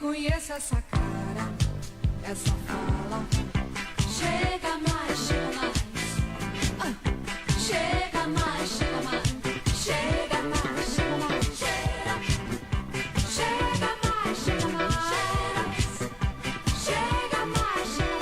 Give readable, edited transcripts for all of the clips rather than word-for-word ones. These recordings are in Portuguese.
Reconheça essa cara, essa fala. Chega mais, chega mais. Chega mais, chega mais. Chega mais, chega mais. Chega mais, chega mais. Chega mais, chega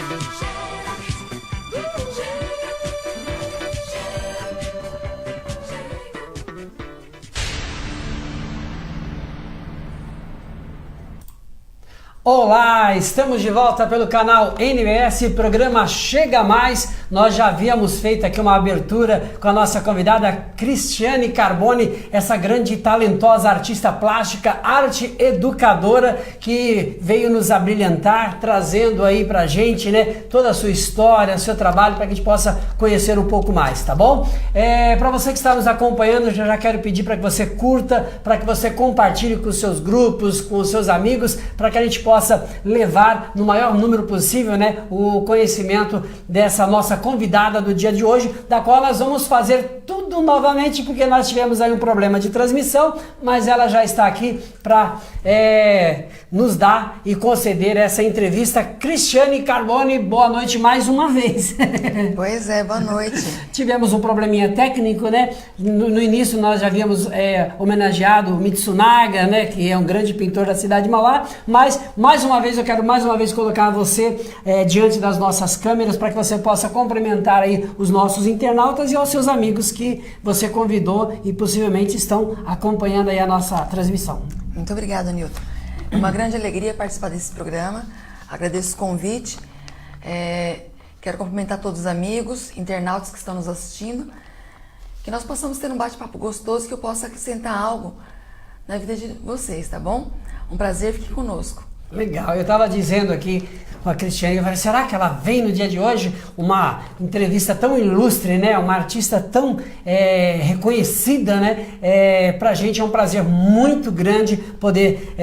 Olá, estamos de volta pelo canal NBS, programa Chega Mais. Nós já havíamos feito aqui uma abertura com a nossa convidada Cristiane Carboni, essa grande e talentosa artista plástica, arte educadora, que veio nos abrilhantar, trazendo aí pra gente, né, toda a sua história, seu trabalho, para que a gente possa conhecer um pouco mais, tá bom? Para você que está nos acompanhando, já quero pedir para que você curta, para que você compartilhe com os seus grupos, com os seus amigos, para que a gente possa levar no maior número possível, né, o conhecimento dessa nossa convidada do dia de hoje, da qual nós vamos fazer tudo novamente, porque nós tivemos aí um problema de transmissão, mas ela já está aqui para nos dar e conceder essa entrevista. Cristiane Carboni, boa noite mais uma vez. Pois é, boa noite. Tivemos um probleminha técnico, né? No início nós já havíamos homenageado o Mitsunaga, né, que é um grande pintor da cidade de Mauá, mas mais uma vez eu quero colocar você diante das nossas câmeras para que você possa cumprimentar aí os nossos internautas e aos seus amigos que você convidou e possivelmente estão acompanhando aí a nossa transmissão. Muito obrigada, Nilton. É uma grande alegria participar desse programa. Agradeço o convite. Quero cumprimentar todos os amigos, internautas que estão nos assistindo. Que nós possamos ter um bate-papo gostoso, que eu possa acrescentar algo na vida de vocês, tá bom? Um prazer, fique conosco. Legal, eu estava dizendo aqui com a Cristiane, eu falei, será que ela vem no dia de hoje? Uma entrevista tão ilustre, né? Uma artista tão reconhecida, né? Pra gente é um prazer muito grande poder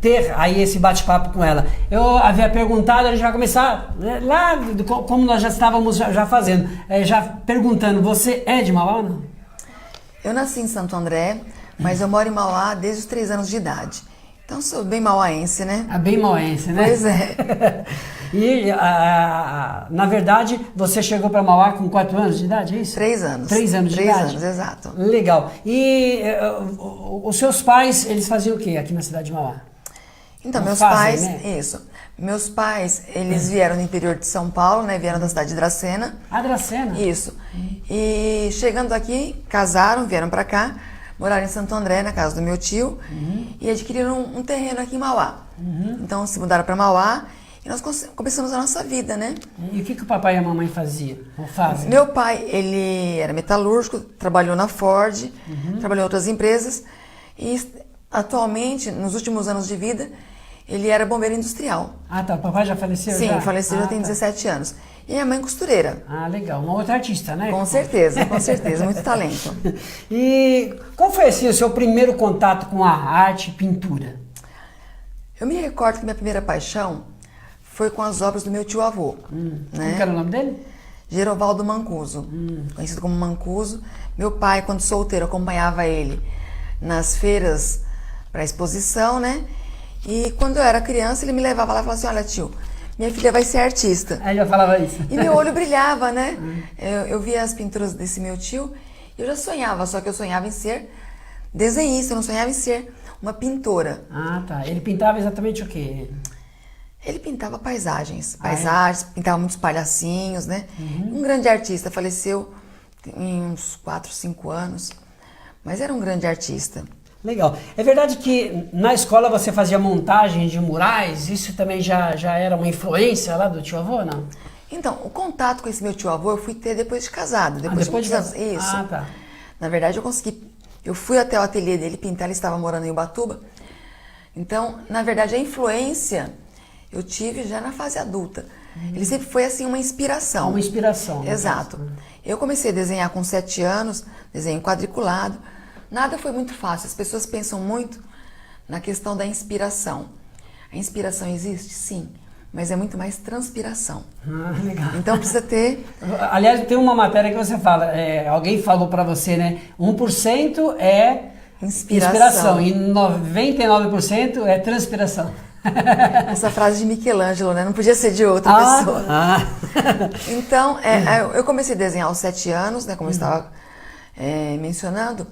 ter aí esse bate-papo com ela. Eu havia perguntado, a gente vai começar lá, como nós já estávamos já fazendo, já perguntando, você é de Mauá ou não? Eu nasci em Santo André, mas eu moro em Mauá desde os 3 anos de idade. Então sou bem mauaense, né? Bem mauaense, né? Pois é. E, na verdade, você chegou para Mauá com 4 anos de idade, é isso? 3 anos. 3 anos de idade? 3 anos, exato. Legal. E os seus pais, eles faziam o que aqui na cidade de Mauá? Então, Não meus fazem, pais, né? isso. Meus pais, eles vieram do interior de São Paulo, né? Vieram da cidade de Dracena. Dracena? Isso. E chegando aqui, casaram, vieram para cá. Moraram em Santo André, na casa do meu tio, e adquiriram um terreno aqui em Mauá. Então se mudaram para Mauá e nós começamos a nossa vida, né? E o que o papai e a mamãe faziam? Ou fazem? Meu pai, ele era metalúrgico, trabalhou na Ford, trabalhou em outras empresas e atualmente, nos últimos anos de vida, ele era bombeiro industrial. Ah, tá. O papai já faleceu? Sim, já? faleceu, já tem 17 anos. E minha mãe costureira. Ah, legal. Uma outra artista, né? Com certeza, muito talento. E qual foi assim, o seu primeiro contato com a arte e pintura? Eu me recordo que minha primeira paixão foi com as obras do meu tio-avô. Né? Como que era o nome dele? Gerovaldo Mancuso, conhecido como Mancuso. Meu pai, quando solteiro, acompanhava ele nas feiras para exposição, né? E quando eu era criança, ele me levava lá e falava assim, olha tio, minha filha vai ser artista. Aí já falava isso. E meu olho brilhava, né? Eu via as pinturas desse meu tio e eu já sonhava, só que eu sonhava em ser desenhista, eu não sonhava em ser uma pintora. Ah, tá. Ele pintava exatamente o quê? Ele pintava paisagens, pintava muitos palhacinhos, né? Um grande artista, faleceu em uns 4, 5 anos, mas era um grande artista. Legal. É verdade que na escola você fazia montagem de murais? Isso também já era uma influência lá do tio-avô, não? Então, o contato com esse meu tio-avô eu fui ter depois de casado. Depois de anos. Isso. Ah, tá. Na verdade, eu fui até o ateliê dele pintar, ele estava morando em Ubatuba. Então, na verdade, a influência eu tive já na fase adulta. Ele sempre foi, assim, uma inspiração. Uma inspiração. Exato. Eu comecei a desenhar com 7 anos, desenho quadriculado. Nada foi muito fácil. As pessoas pensam muito na questão da inspiração. A inspiração existe? Sim. Mas é muito mais transpiração. Ah, legal. Então precisa ter... Aliás, tem uma matéria que você fala, alguém falou pra você, né? 1% é inspiração e 99% é transpiração. Essa frase de Michelangelo, né? Não podia ser de outra pessoa. Então, eu comecei a desenhar aos 7 anos, né? Como eu estava mencionando.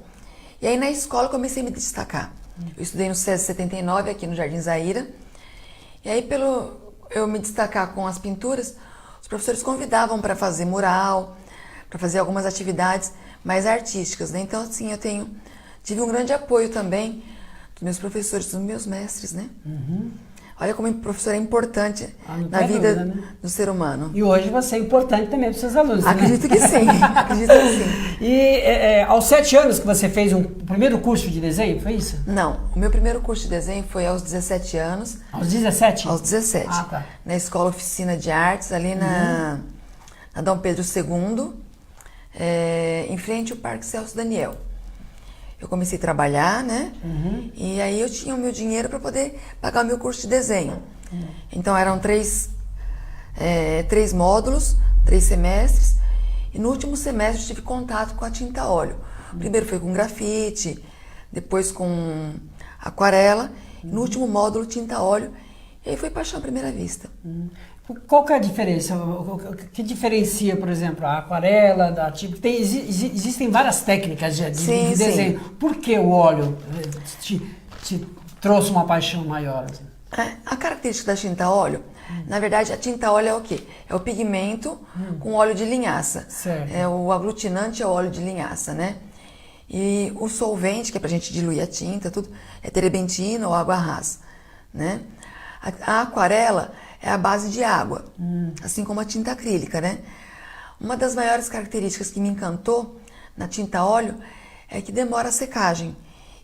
E aí na escola eu comecei a me destacar. Eu estudei no SESI 79, aqui no Jardim Zaira. E aí, eu me destacar com as pinturas, os professores convidavam para fazer mural, para fazer algumas atividades mais artísticas, né? Então, assim, tive um grande apoio também dos meus professores, dos meus mestres, né? Olha como o professor é importante na vida dúvida, né? do ser humano. E hoje você é importante também para os seus alunos, Acredito né? que sim, acredito que sim. E aos 7 anos que você fez o primeiro curso de desenho, foi isso? Não, o meu primeiro curso de desenho foi aos 17 anos. Aos 17? Aos 17. Ah, tá. Na Escola Oficina de Artes, ali na Dom Pedro II, em frente ao Parque Celso Daniel. Eu comecei a trabalhar, né? E aí eu tinha o meu dinheiro para poder pagar o meu curso de desenho. Então eram 3 módulos, 3 semestres. E no último semestre eu tive contato com a tinta a óleo. Primeiro foi com grafite, depois com aquarela. E no último módulo, tinta a óleo. E aí foi paixão à primeira vista. Qual que é a diferença? O que diferencia, por exemplo, a aquarela da tinta? Existem várias técnicas de desenho. Sim. Por que o óleo te trouxe uma paixão maior? A característica da tinta a óleo, na verdade, a tinta a óleo é o quê? É o pigmento com óleo de linhaça. Certo. O aglutinante é o óleo de linhaça, né? E o solvente, que é pra gente diluir a tinta, tudo, é terebintina ou água rasa, né? A aquarela é a base de água, assim como a tinta acrílica, né? Uma das maiores características que me encantou na tinta a óleo é que demora a secagem.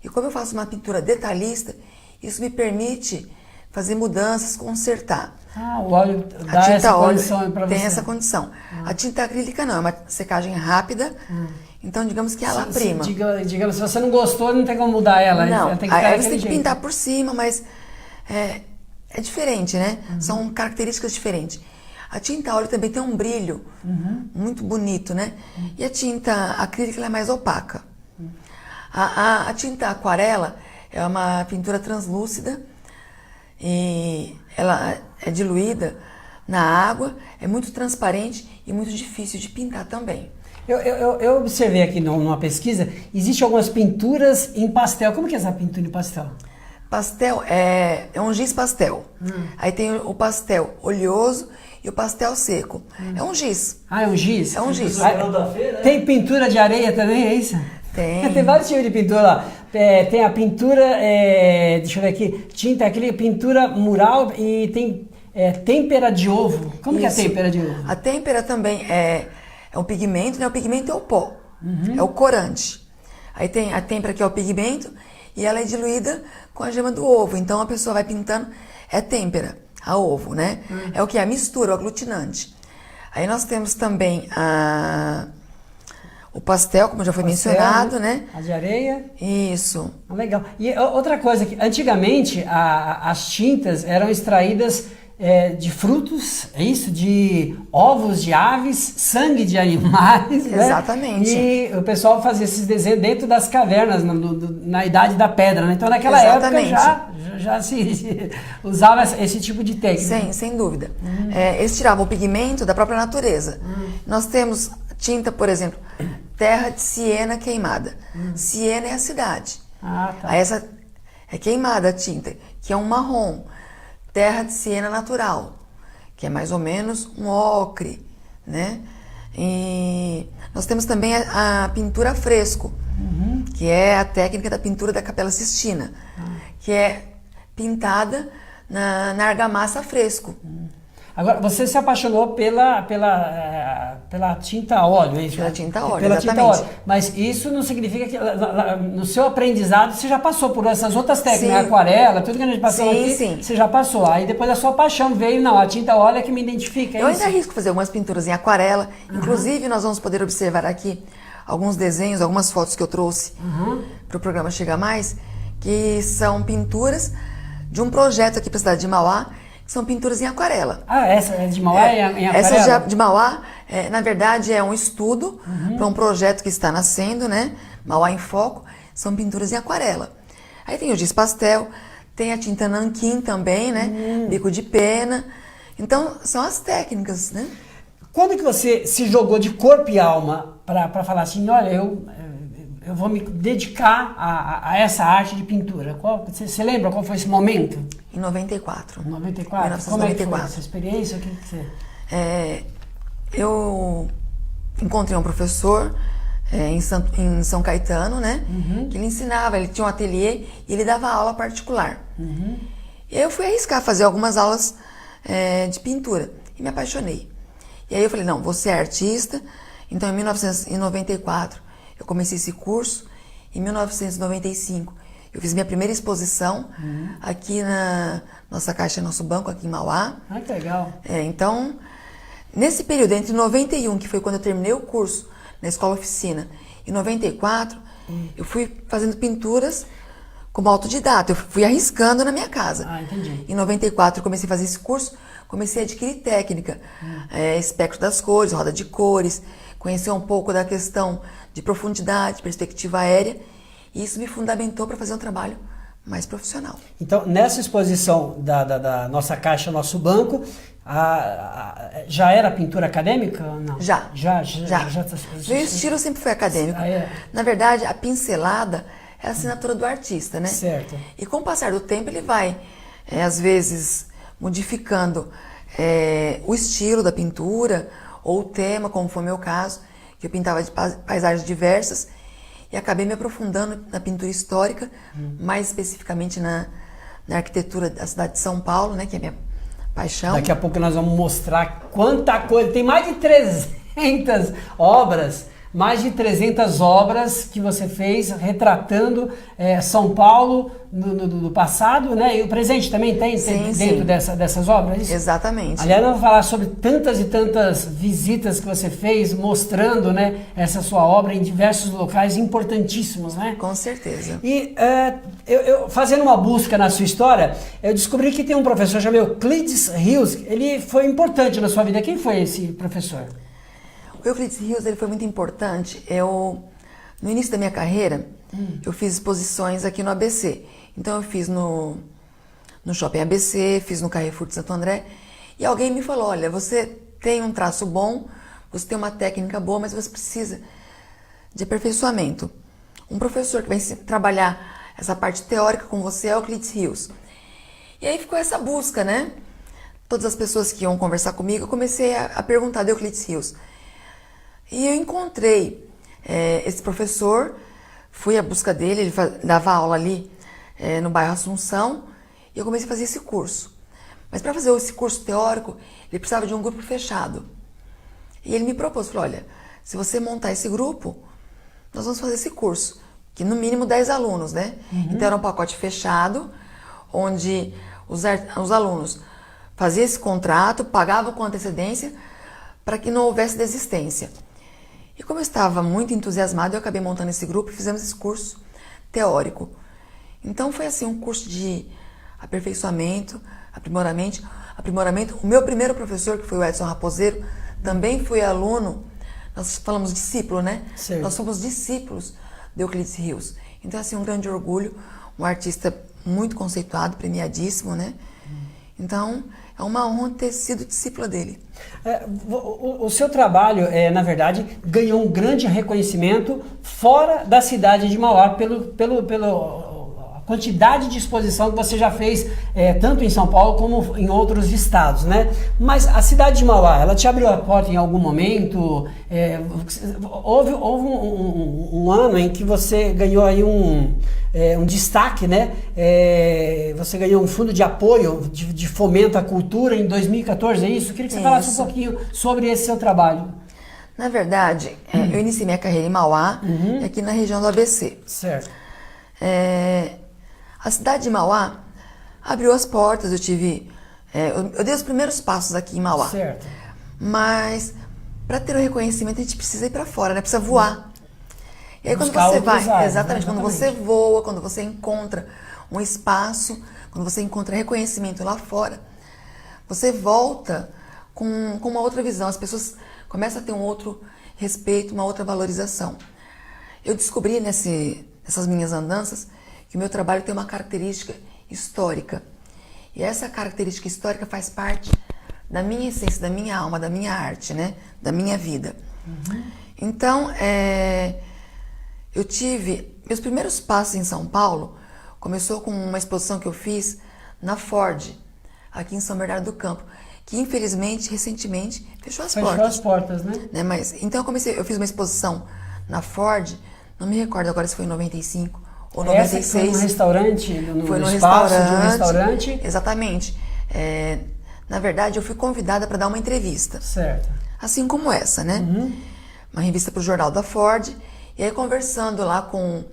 E como eu faço uma pintura detalhista, isso me permite fazer mudanças, consertar. O óleo dá essa condição para você. Tem essa condição. A tinta acrílica não, é uma secagem rápida, então digamos que ela prima. Digamos, se você não gostou, não tem como mudar ela. Não, ela tem que aí você tem que pintar por cima, mas é diferente, né? São características diferentes. A tinta a óleo também tem um brilho muito bonito, né? E a tinta acrílica ela é mais opaca. A tinta aquarela é uma pintura translúcida e ela é diluída na água, é muito transparente e muito difícil de pintar também. Eu observei aqui numa pesquisa, existem algumas pinturas em pastel. Como que é essa pintura em pastel? Pastel é um giz pastel. Aí tem o pastel oleoso e o pastel seco. É um giz. É um giz? É um giz. Tem pintura de areia também, é isso? Tem. Tem vários tipos de pintura lá. Tem a pintura, deixa eu ver aqui, tinta, aquele pintura mural e tem têmpera de ovo. Como que é a têmpera de ovo? A têmpera também é um pigmento, né? O pigmento é o pó, é o corante. Aí tem a têmpera que é o pigmento e ela é diluída com a gema do ovo. Então a pessoa vai pintando, é têmpera, a ovo, né? É o que? A mistura, o aglutinante. Aí nós temos também o pastel, como já foi mencionado, né? A de areia. Isso. Legal. E outra coisa, que antigamente as tintas eram extraídas de frutos, é isso? De ovos de aves, sangue de animais. Exatamente. Né? E o pessoal fazia esses desenhos dentro das cavernas, na Idade da Pedra. Né? Então naquela Exatamente. época já se usava esse tipo de técnica. Sem dúvida. Eles tiravam o pigmento da própria natureza. Nós temos tinta, por exemplo, terra de Siena queimada. Siena é a cidade. Tá. Aí essa é queimada a tinta, que é um marrom. Terra de Siena natural, que é mais ou menos um ocre, né? E nós temos também a pintura a fresco, que é a técnica da pintura da Capela Sistina, que é pintada na argamassa a fresco. Agora, você se apaixonou pela tinta a óleo, é isso? Pela tinta a óleo, pela exatamente. Tinta a óleo. Mas isso não significa que no seu aprendizado você já passou por essas outras técnicas, a aquarela, tudo que a gente passou aqui, você já passou. Aí depois a sua paixão veio, não, a tinta a óleo é que me identifica. Eu ainda arrisco fazer algumas pinturas em aquarela, inclusive nós vamos poder observar aqui alguns desenhos, algumas fotos que eu trouxe para o programa Chega Mais, que são pinturas de um projeto aqui para a cidade de Mauá, são pinturas em aquarela. Essa é de Mauá em aquarela? Essa de Mauá, na verdade, é um estudo para um projeto que está nascendo, né? Mauá em Foco, são pinturas em aquarela. Aí tem o giz pastel, Tem a tinta nanquim também, né? Bico de pena. Então, são as técnicas, né? Quando que você se jogou de corpo e alma para falar assim, olha, eu vou me dedicar a essa arte de pintura? Você lembra qual foi esse momento? Em 94. 94? Como é que foi essa experiência? O que você... Eu encontrei um professor em São Caetano, né? Que ele ensinava, ele tinha um ateliê e ele dava aula particular. E aí eu fui arriscar fazer algumas aulas de pintura e me apaixonei. E aí eu falei, não, você é artista. Então em 1994 eu comecei esse curso. Em 1995 eu fiz minha primeira exposição aqui na nossa Caixa Nosso Banco, aqui em Mauá. Ah, que legal. Então, nesse período, entre 91, que foi quando eu terminei o curso na Escola Oficina, e 94, eu fui fazendo pinturas como autodidata. Eu fui arriscando na minha casa. Ah, entendi. Em 94 eu comecei a fazer esse curso, comecei a adquirir técnica, espectro das cores, roda de cores, conhecer um pouco da questão de profundidade, perspectiva aérea, e isso me fundamentou para fazer um trabalho mais profissional. Então, nessa exposição da nossa Caixa Nosso Banco, já era pintura acadêmica? Não. Já. O Meu estilo sempre foi acadêmico. Na verdade, a pincelada é a assinatura do artista, né? Certo. E com o passar do tempo, ele vai, às vezes, modificando o estilo da pintura ou o tema, como foi o meu caso, que eu pintava de paisagens diversas e acabei me aprofundando na pintura histórica, mais especificamente na arquitetura da cidade de São Paulo, né, que é a minha paixão. Daqui a pouco nós vamos mostrar quanta coisa. Tem mais de 300 obras, que você fez retratando São Paulo do passado, né? E o presente também tem dentro dessas obras? Isso? Exatamente. Aliás, nós vamos falar sobre tantas e tantas visitas que você fez, mostrando, né, essa sua obra em diversos locais importantíssimos, né? Com certeza. E eu fazendo uma busca na sua história, eu descobri que tem um professor chamado Euclides Rios. Ele foi importante na sua vida. Quem foi esse professor? O Euclides Rios, ele foi muito importante. No início da minha carreira, eu fiz exposições aqui no ABC. Então eu fiz no Shopping ABC, fiz no Carrefour de Santo André. E alguém me falou, olha, você tem um traço bom, você tem uma técnica boa, mas você precisa de aperfeiçoamento. Um professor que vai trabalhar essa parte teórica com você é o Euclides Rios. E aí ficou essa busca, né? Todas as pessoas que iam conversar comigo, eu comecei a perguntar de Euclides Rios. E eu encontrei esse professor, fui à busca dele, ele dava aula ali no bairro Assunção, e eu comecei a fazer esse curso. Mas para fazer esse curso teórico, ele precisava de um grupo fechado. E ele me propôs, falou, olha, se você montar esse grupo, nós vamos fazer esse curso, que no mínimo 10 alunos, né? Então era um pacote fechado, onde os alunos faziam esse contrato, pagavam com antecedência, para que não houvesse desistência. E como eu estava muito entusiasmada, eu acabei montando esse grupo e fizemos esse curso teórico. Então foi assim um curso de aperfeiçoamento, aprimoramento. O meu primeiro professor, que foi o Edson Raposeiro, também foi aluno. Nós falamos discípulo, né? Certo. Nós somos discípulos de Euclides Rios. Então assim, um grande orgulho, um artista muito conceituado, premiadíssimo, né? Então, é uma honra ter sido discípula dele. O seu trabalho, na verdade, ganhou um grande reconhecimento fora da cidade de Mauá pela quantidade de exposição que você já fez, tanto em São Paulo como em outros estados, né? Mas a cidade de Mauá, ela te abriu a porta em algum momento? Houve um ano em que você ganhou aí um destaque, né? Você ganhou um fundo de apoio, de fomento à cultura em 2014, é isso? Eu queria que você falasse um pouquinho sobre esse seu trabalho. Na verdade, eu iniciei minha carreira em Mauá, aqui na região do ABC. Certo. A cidade de Mauá abriu as portas, eu dei os primeiros passos aqui em Mauá. Certo. Mas para ter o reconhecimento a gente precisa ir para fora, né? Precisa voar. E aí quando Buscar você outros vai, ares, exatamente, né? quando você voa, quando você encontra um espaço, quando você encontra reconhecimento lá fora, você volta com uma outra visão. As pessoas começam a ter um outro respeito, uma outra valorização. Eu descobri nessas minhas andanças que o meu trabalho tem uma característica histórica. E essa característica histórica faz parte da minha essência, da minha alma, da minha arte, né? Da minha vida. Então, eu tive... Meus primeiros passos em São Paulo começou com uma exposição que eu fiz na Ford, aqui em São Bernardo do Campo, que infelizmente, recentemente, fechou as portas. Fechou as portas, né? Mas, então eu fiz uma exposição na Ford, não me recordo agora se foi em 95 ou 96. Essa que foi no restaurante, Foi no espaço restaurante, de um restaurante? Exatamente. Na verdade, eu fui convidada para dar uma entrevista. Certo. Assim como essa, né? Uma revista para o Jornal da Ford. E aí, conversando lá com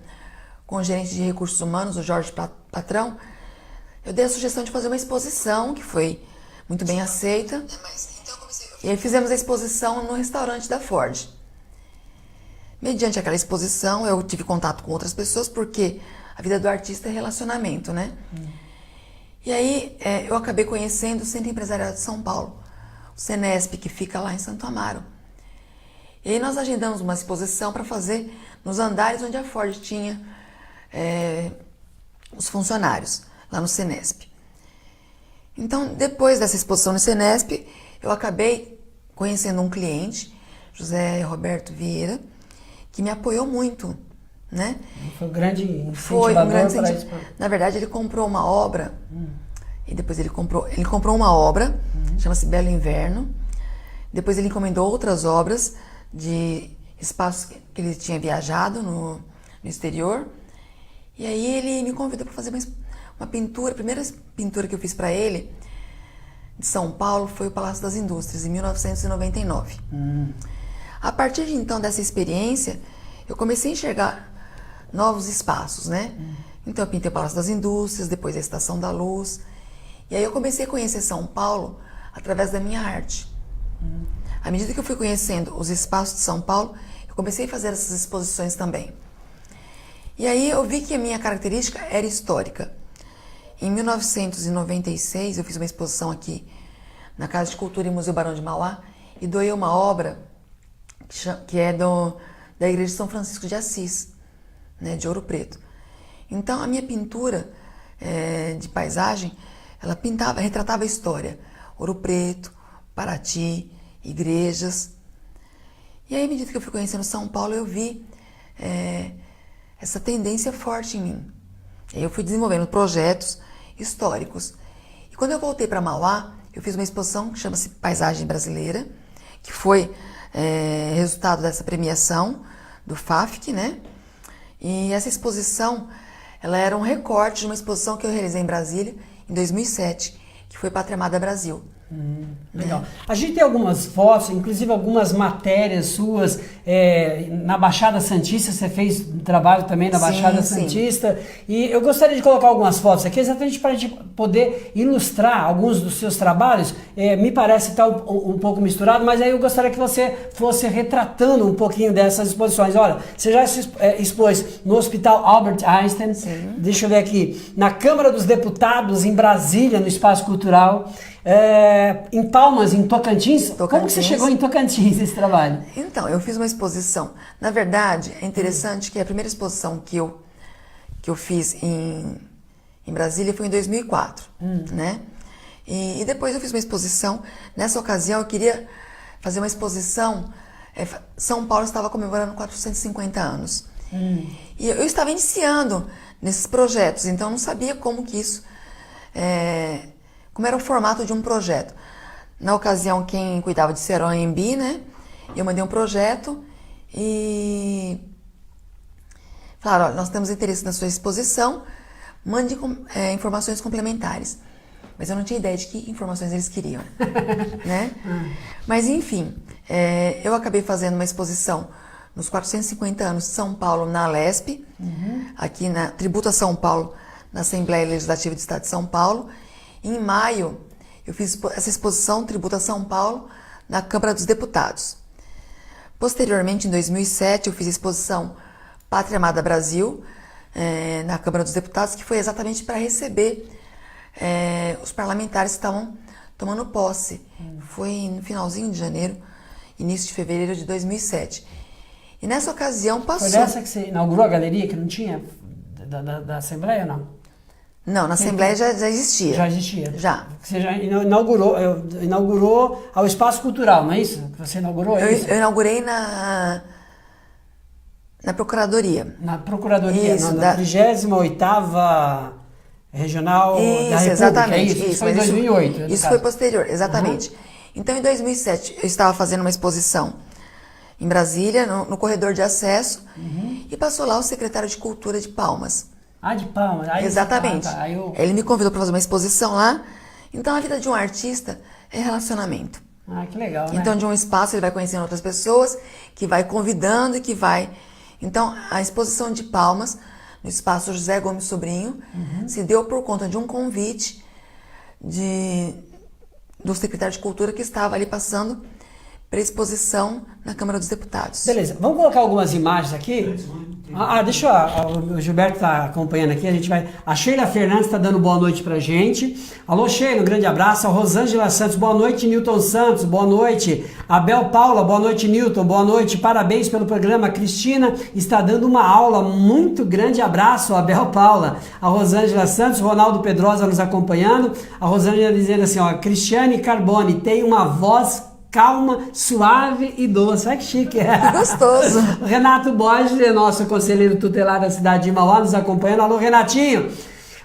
o gerente de recursos humanos, o Jorge Patrão, eu dei a sugestão de fazer uma exposição, que foi muito bem aceita. E aí fizemos a exposição no restaurante da Ford. Mediante aquela exposição, eu tive contato com outras pessoas, porque a vida do artista é relacionamento, né? E aí eu acabei conhecendo o Centro Empresarial de São Paulo, o Senesp, que fica lá em Santo Amaro. E aí nós agendamos uma exposição para fazer nos andares onde a Ford tinha os funcionários, lá no Senesp. Então, depois dessa exposição no Senesp, eu acabei conhecendo um cliente, José Roberto Vieira, que me apoiou muito, né? Foi um grande incentivador. Foi um grande para incentivo. Na verdade, ele comprou uma obra, e depois ele comprou uma obra, chama-se Belo Inverno. Depois ele encomendou outras obras de espaços que ele tinha viajado no exterior. E aí ele me convidou para fazer uma pintura. A primeira pintura que eu fiz para ele, de São Paulo, foi o Palácio das Indústrias, em 1999. A partir de então, dessa experiência, eu comecei a enxergar novos espaços, né? Então eu pintei o Palácio das Indústrias, depois a Estação da Luz. E aí eu comecei a conhecer São Paulo através da minha arte. À medida que eu fui conhecendo os espaços de São Paulo, eu comecei a fazer essas exposições também. E aí eu vi que a minha característica era histórica. Em 1996, eu fiz uma exposição aqui na Casa de Cultura e Museu Barão de Mauá e doei uma obra que é da Igreja de São Francisco de Assis, né, de Ouro Preto. Então a minha pintura de paisagem, ela retratava a história. Ouro Preto, Paraty, igrejas. E aí, à medida que eu fui conhecendo São Paulo, eu vi essa tendência forte em mim. E aí eu fui desenvolvendo projetos históricos. E quando eu voltei para Mauá, eu fiz uma exposição que chama-se Paisagem Brasileira, que foi resultado dessa premiação do FAFC, né? E essa exposição, ela era um recorte de uma exposição que eu realizei em Brasília em 2007, que foi Pátria Amada Brasil. Legal. A gente tem algumas fotos, inclusive algumas matérias suas na Baixada Santista. Você fez um trabalho também na Baixada Santista. E eu gostaria de colocar algumas fotos aqui, exatamente para a gente poder ilustrar alguns dos seus trabalhos. Me parece estar um pouco misturado, mas aí eu gostaria que você fosse retratando um pouquinho dessas exposições. Olha, você já se expôs no Hospital Albert Einstein. Sim. Deixa eu ver aqui. Na Câmara dos Deputados, em Brasília, no Espaço Cultural. Em Palmas, em Tocantins. Como que você chegou em Tocantins, esse trabalho? Então, eu fiz uma exposição. Na verdade, é interessante que a primeira exposição que eu fiz em Brasília foi em 2004, né? E depois eu fiz uma exposição. Nessa ocasião, eu queria fazer uma exposição. São Paulo estava comemorando 450 anos. E eu estava iniciando nesses projetos, então eu não sabia como que isso... como era o formato de um projeto. Na ocasião, quem cuidava disso era o AMB, né? Eu mandei um projeto e falaram, olha, nós temos interesse na sua exposição, mande informações complementares. Mas eu não tinha ideia de que informações eles queriam, né? Mas, enfim, eu acabei fazendo uma exposição nos 450 anos de São Paulo, na Alesp, aqui na Tributo a São Paulo, na Assembleia Legislativa do Estado de São Paulo. Em maio, eu fiz essa exposição Tributo a São Paulo na Câmara dos Deputados. Posteriormente, em 2007, eu fiz a exposição Pátria Amada Brasil na Câmara dos Deputados, que foi exatamente para receber os parlamentares que estavam tomando posse. Foi no finalzinho de janeiro, início de fevereiro de 2007. E nessa ocasião passou... Foi nessa que você inaugurou a galeria, que não tinha da Assembleia, não? Não, na Assembleia já existia. Já existia? Já. Você já inaugurou ao Espaço Cultural, não é isso? Que você inaugurou? Eu, isso? eu inaugurei na Procuradoria. Na Procuradoria, Isso, na 38ª Regional da República, exatamente. Isso foi em mas 2008. Isso foi posterior, exatamente. Então, em 2007, eu estava fazendo uma exposição em Brasília, no corredor de acesso, e passou lá o secretário de Cultura de Palmas. Ah, de Palmas. Aí, Exatamente. Aí Ele me convidou para fazer uma exposição lá. Então, a vida de um artista é relacionamento. Ah, que legal, né? Então, de um espaço, ele vai conhecendo outras pessoas, que vai convidando e que vai... Então, a exposição de Palmas, no espaço José Gomes Sobrinho, se deu por conta de um convite do secretário de Cultura que estava ali passando para exposição na Câmara dos Deputados. Beleza, vamos colocar algumas imagens aqui. Deixa o Gilberto está acompanhando aqui, a gente vai... A Sheila Fernandes está dando boa noite pra gente. Alô, Sheila, um grande abraço. A Rosângela Santos, boa noite. Newton Santos, boa noite. Abel Paula, boa noite, Newton, boa noite. Parabéns pelo programa. Cristina está dando uma aula, muito grande abraço, Abel Paula. A Rosângela Santos, Ronaldo Pedrosa nos acompanhando. A Rosângela dizendo assim, ó, Cristiane Carboni tem uma voz calma, suave e doce. Olha que chique. Que gostoso. O Renato Borges é nosso conselheiro tutelar da cidade de Mauá, nos acompanhando. Alô, Renatinho.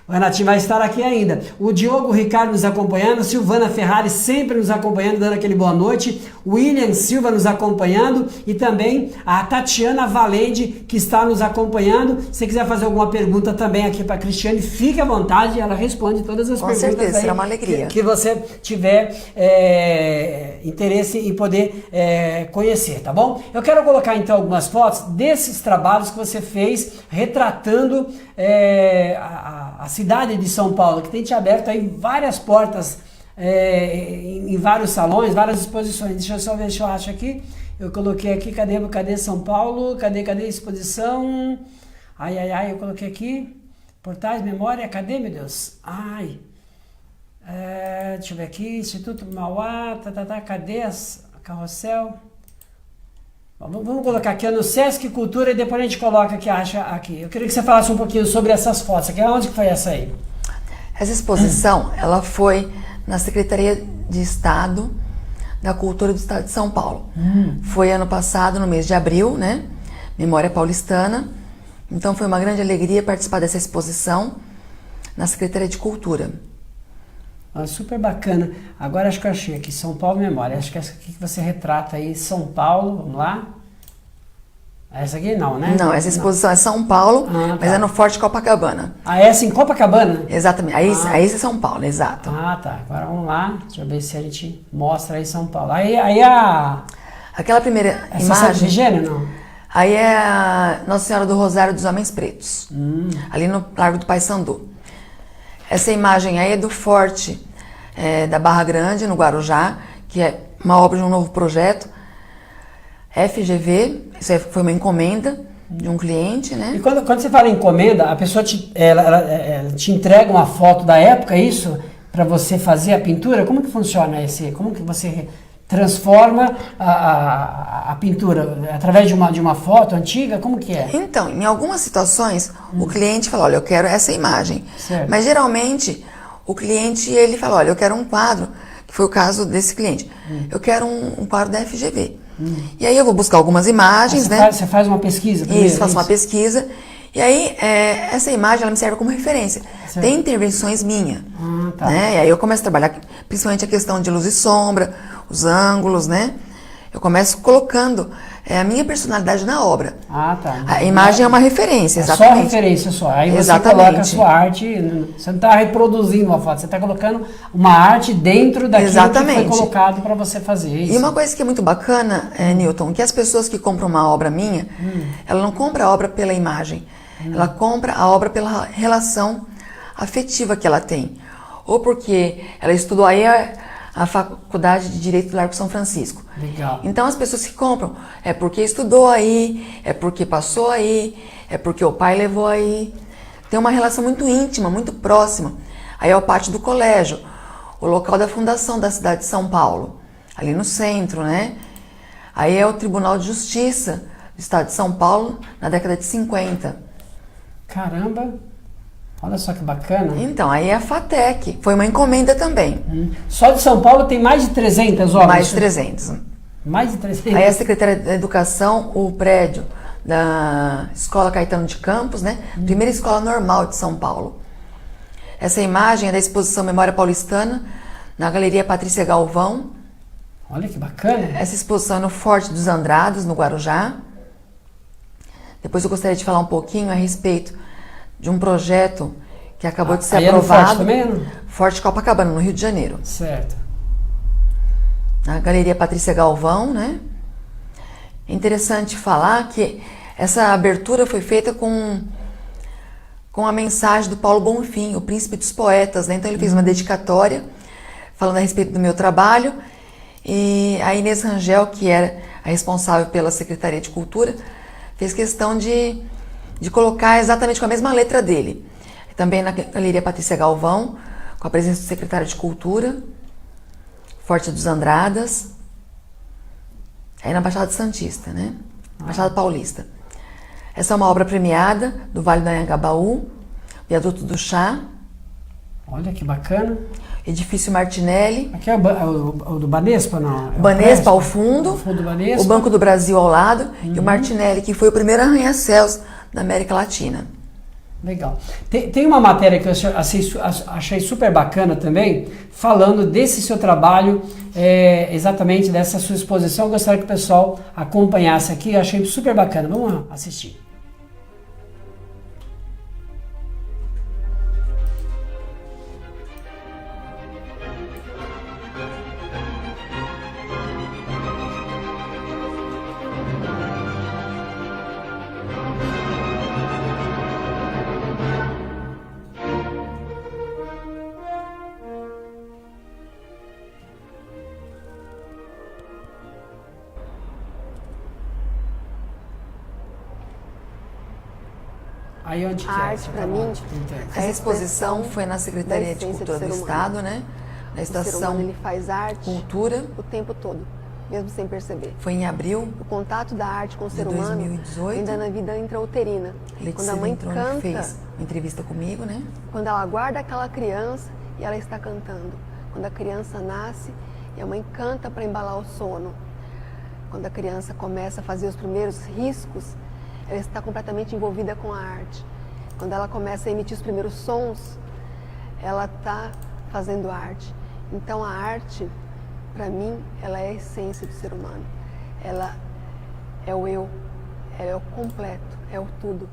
O Renatinho vai estar aqui ainda. O Diogo Ricardo nos acompanhando. Silvana Ferrari sempre nos acompanhando, dando aquele boa noite. William Silva nos acompanhando. E também a Tatiana Valende, que está nos acompanhando. Se você quiser fazer alguma pergunta também aqui para a Cristiane, fique à vontade. Ela responde todas as perguntas. Com certeza, será uma alegria. Que você tiver interesse em poder conhecer, tá bom? Eu quero colocar então algumas fotos desses trabalhos que você fez retratando a cidade de São Paulo, que tem te aberto aí várias portas em vários salões, várias exposições. Deixa eu só ver se eu acho aqui. Eu coloquei aqui, cadê São Paulo? Cadê a exposição? Eu coloquei aqui. Portais, memória, cadê, meu Deus? Deixa eu ver aqui, Instituto Mauá, cadê a Carrossel? Vamos colocar aqui no Sesc Cultura e depois a gente coloca aqui, aqui. Eu queria que você falasse um pouquinho sobre essas fotos aqui. Onde que foi essa aí? Essa exposição, ela foi na Secretaria de Estado da Cultura do Estado de São Paulo. Foi ano passado, no mês de abril, né? Memória Paulistana. Então foi uma grande alegria participar dessa exposição na Secretaria de Cultura. Super bacana. Agora acho que eu achei aqui, São Paulo Memória. Acho que essa aqui que você retrata aí, São Paulo, vamos lá. Essa aqui não, né? Não, essa exposição é São Paulo, mas é no Forte Copacabana. Essa em Copacabana? Exatamente, aí é São Paulo, exato. Tá. Agora vamos lá, deixa eu ver se a gente mostra aí São Paulo. Aquela primeira essa imagem... Gênio, não? Aí é a Nossa Senhora do Rosário dos Homens Pretos, ali no Largo do Paissandu. Essa imagem aí é do Forte da Barra Grande, no Guarujá, que é uma obra de um novo projeto, FGV, isso foi uma encomenda de um cliente, né? E quando você fala em encomenda, a pessoa ela te entrega uma foto da época, isso? Para você fazer a pintura? Como que funciona como que você transforma a pintura? Através de uma foto antiga? Como que é? Então, em algumas situações, o cliente fala, olha, eu quero essa imagem. Certo. Mas geralmente, o cliente, ele fala, olha, eu quero um quadro, que foi o caso desse cliente. Eu quero um quadro da FGV. E aí eu vou buscar algumas imagens, né? Você faz uma pesquisa primeiro? Isso, faço uma pesquisa. E aí, essa imagem, ela me serve como referência. Certo. Tem intervenções minhas. Tá. Né? E aí eu começo a trabalhar, principalmente a questão de luz e sombra, os ângulos, né? Eu começo colocando a minha personalidade na obra. Tá. A imagem é uma referência, É exatamente. só referência, só. Aí você Exatamente. coloca a sua arte, você não está reproduzindo uma foto, você está colocando uma arte dentro daquilo Exatamente. que foi colocado para você fazer isso. E uma coisa que é muito bacana, Newton, que as pessoas que compram uma obra minha, ela não compra a obra pela imagem, ela compra a obra pela relação afetiva que ela tem. Ou porque ela estudou aí a Faculdade de Direito do Largo São Francisco. Legal. Então as pessoas que compram é porque estudou aí, é porque passou aí, é porque o pai levou aí. Tem uma relação muito íntima, muito próxima. Aí é o pátio do colégio, o local da fundação da cidade de São Paulo, ali no centro, né? Aí é o Tribunal de Justiça do Estado de São Paulo, na década de 50. Caramba! Olha só que bacana. Então, aí é a FATEC, foi uma encomenda também. Só de São Paulo tem mais de 300 obras? Mais de 300. Mais de 300? Aí a Secretaria da Educação, o prédio da Escola Caetano de Campos, né? Primeira escola normal de São Paulo. Essa imagem é da exposição Memória Paulistana, na Galeria Patrícia Galvão. Olha que bacana. Essa exposição é no Forte dos Andradas, no Guarujá. Depois eu gostaria de falar um pouquinho a respeito de um projeto que acabou de ser aí aprovado. É no Forte também, não? Forte Copacabana, no Rio de Janeiro. Certo. Na Galeria Patrícia Galvão, né? É interessante falar que essa abertura foi feita com a mensagem do Paulo Bonfim, o príncipe dos poetas, né? Então ele fez uma dedicatória falando a respeito do meu trabalho, e a Inês Rangel, que era a responsável pela Secretaria de Cultura, fez questão de colocar exatamente com a mesma letra dele. Também na Galeria Patrícia Galvão, com a presença do secretário de Cultura, Forte dos Andradas, aí na Baixada Santista, né? Baixada Paulista. Essa é uma obra premiada do Vale do Anhangabaú, Viaduto do Chá. Olha que bacana. Edifício Martinelli. Aqui é o do Banespa, não? É Banespa ao fundo, ao fundo do Banespa. O Banco do Brasil ao lado e o Martinelli, que foi o primeiro arranha-céus da América Latina. Legal. Tem uma matéria que eu achei super bacana também, falando desse seu trabalho, exatamente dessa sua exposição. Eu gostaria que o pessoal acompanhasse aqui, eu achei super bacana. Vamos assistir. Aí onde que A arte, para mim, Essa exposição foi na Secretaria de Cultura do Estado, né? Na O ser humano, Estação ele faz arte Cultura. o tempo todo, mesmo sem perceber. Foi em abril O contato da arte com o ser de humano 2018. ainda na vida intrauterina. Quando a Letícia mãe Ventrone canta, fez uma entrevista comigo, né? quando ela guarda aquela criança e ela está cantando. Quando a criança nasce e a mãe canta para embalar o sono. Quando a criança começa a fazer os primeiros riscos, ela está completamente envolvida com a arte. Quando ela começa a emitir os primeiros sons, ela está fazendo arte. Então a arte, para mim, ela é a essência do ser humano. Ela é o eu, ela é o completo, é o tudo.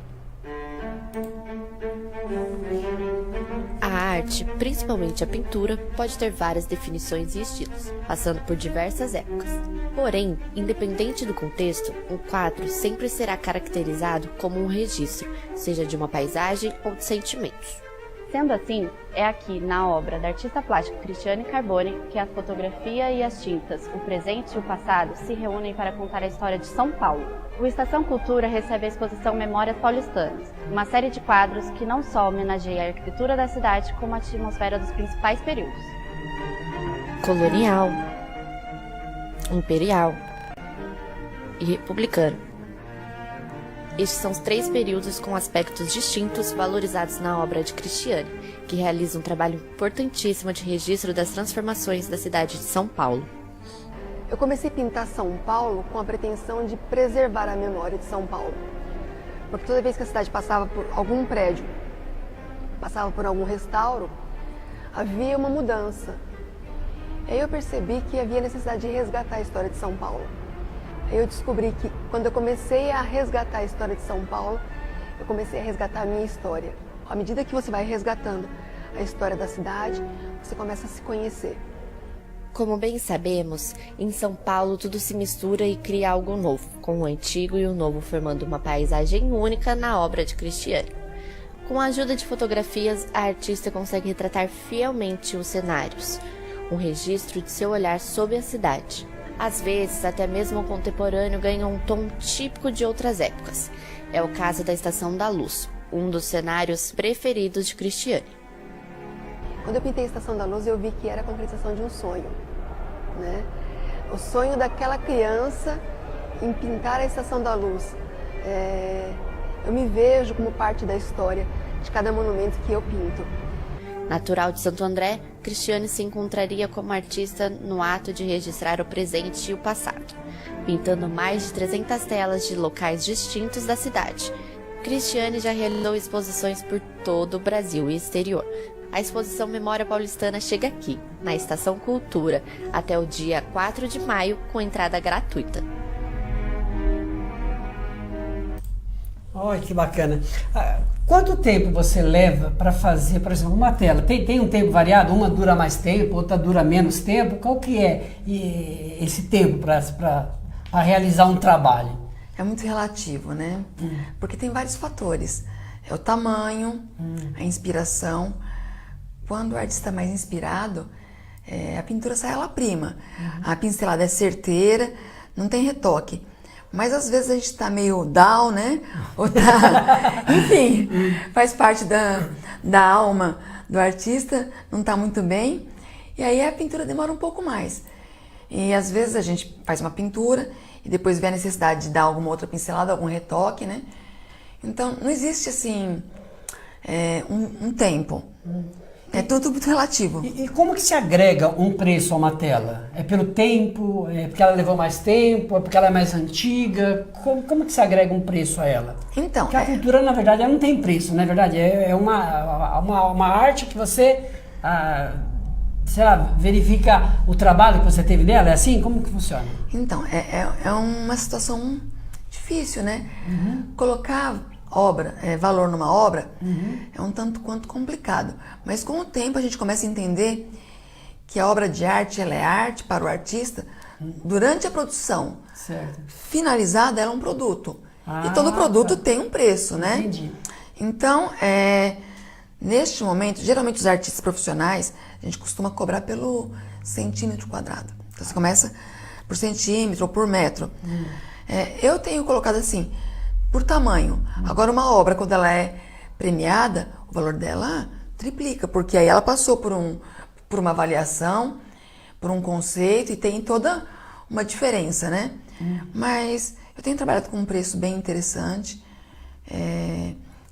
A arte, principalmente a pintura, pode ter várias definições e estilos, passando por diversas épocas. Porém, independente do contexto, um quadro sempre será caracterizado como um registro, seja de uma paisagem ou de sentimentos. Sendo assim, é aqui, na obra da artista plástica Cristiane Carbone, que a fotografia e as tintas, o presente e o passado, se reúnem para contar a história de São Paulo. O Estação Cultura recebe a exposição Memórias Paulistanas, uma série de quadros que não só homenageia a arquitetura da cidade, como a atmosfera dos principais períodos. Colonial, imperial e republicano. Estes são os 3 períodos com aspectos distintos valorizados na obra de Cristiane, que realiza um trabalho importantíssimo de registro das transformações da cidade de São Paulo. Eu comecei a pintar São Paulo com a pretensão de preservar a memória de São Paulo. Porque toda vez que a cidade passava por algum prédio, passava por algum restauro, havia uma mudança. Aí eu percebi que havia necessidade de resgatar a história de São Paulo. Aí eu descobri que quando eu comecei a resgatar a história de São Paulo, eu comecei a resgatar a minha história. À medida que você vai resgatando a história da cidade, você começa a se conhecer. Como bem sabemos, em São Paulo tudo se mistura e cria algo novo, com o antigo e o novo formando uma paisagem única na obra de Cristiane. Com a ajuda de fotografias, a artista consegue retratar fielmente os cenários, um registro de seu olhar sobre a cidade. Às vezes, até mesmo o contemporâneo ganha um tom típico de outras épocas. É o caso da Estação da Luz, um dos cenários preferidos de Cristiane. Quando eu pintei a Estação da Luz, eu vi que era a concretização de um sonho, né? O sonho daquela criança em pintar a Estação da Luz. Eu me vejo como parte da história de cada monumento que eu pinto. Natural de Santo André, Cristiane se encontraria como artista no ato de registrar o presente e o passado, pintando mais de 300 telas de locais distintos da cidade. Cristiane já realizou exposições por todo o Brasil e exterior. A exposição Memória Paulistana chega aqui, na Estação Cultura, até o dia 4 de maio, com entrada gratuita. Olha que bacana. Quanto tempo você leva para fazer, por exemplo, uma tela? Tem um tempo variado? Uma dura mais tempo, outra dura menos tempo? Qual que é esse tempo para realizar um trabalho? É muito relativo, né? Porque tem vários fatores. É o tamanho, a inspiração. Quando o artista é mais inspirado, a pintura sai ela prima. A pincelada é certeira, não tem retoque. Mas às vezes a gente tá meio down, né? Ou tá... Enfim, faz parte da alma do artista, não tá muito bem. E aí a pintura demora um pouco mais. E às vezes a gente faz uma pintura e depois vê a necessidade de dar alguma outra pincelada, algum retoque, né? Então não existe assim um tempo. É tudo muito relativo. E como que se agrega um preço a uma tela? É pelo tempo? É porque ela levou mais tempo? É porque ela é mais antiga? Como que se agrega um preço a ela? Então, porque a cultura, na verdade, ela não tem preço, na verdade. É uma arte que você, sei lá, verifica o trabalho que você teve nela. É assim? Como que funciona? Então, é uma situação difícil, né? Colocar valor numa obra é um tanto quanto complicado. Mas com o tempo a gente começa a entender que a obra de arte, ela é arte para o artista durante a produção. Certo. Finalizada, ela é um produto. E todo produto tem um preço, né? Entendi. Então, neste momento, geralmente os artistas profissionais, a gente costuma cobrar pelo centímetro quadrado. Então você começa por centímetro ou por metro. Eu tenho colocado assim, por tamanho. Agora uma obra, quando ela é premiada, o valor dela triplica, porque aí ela passou por uma avaliação, por um conceito e tem toda uma diferença, né? Mas eu tenho trabalhado com um preço bem interessante.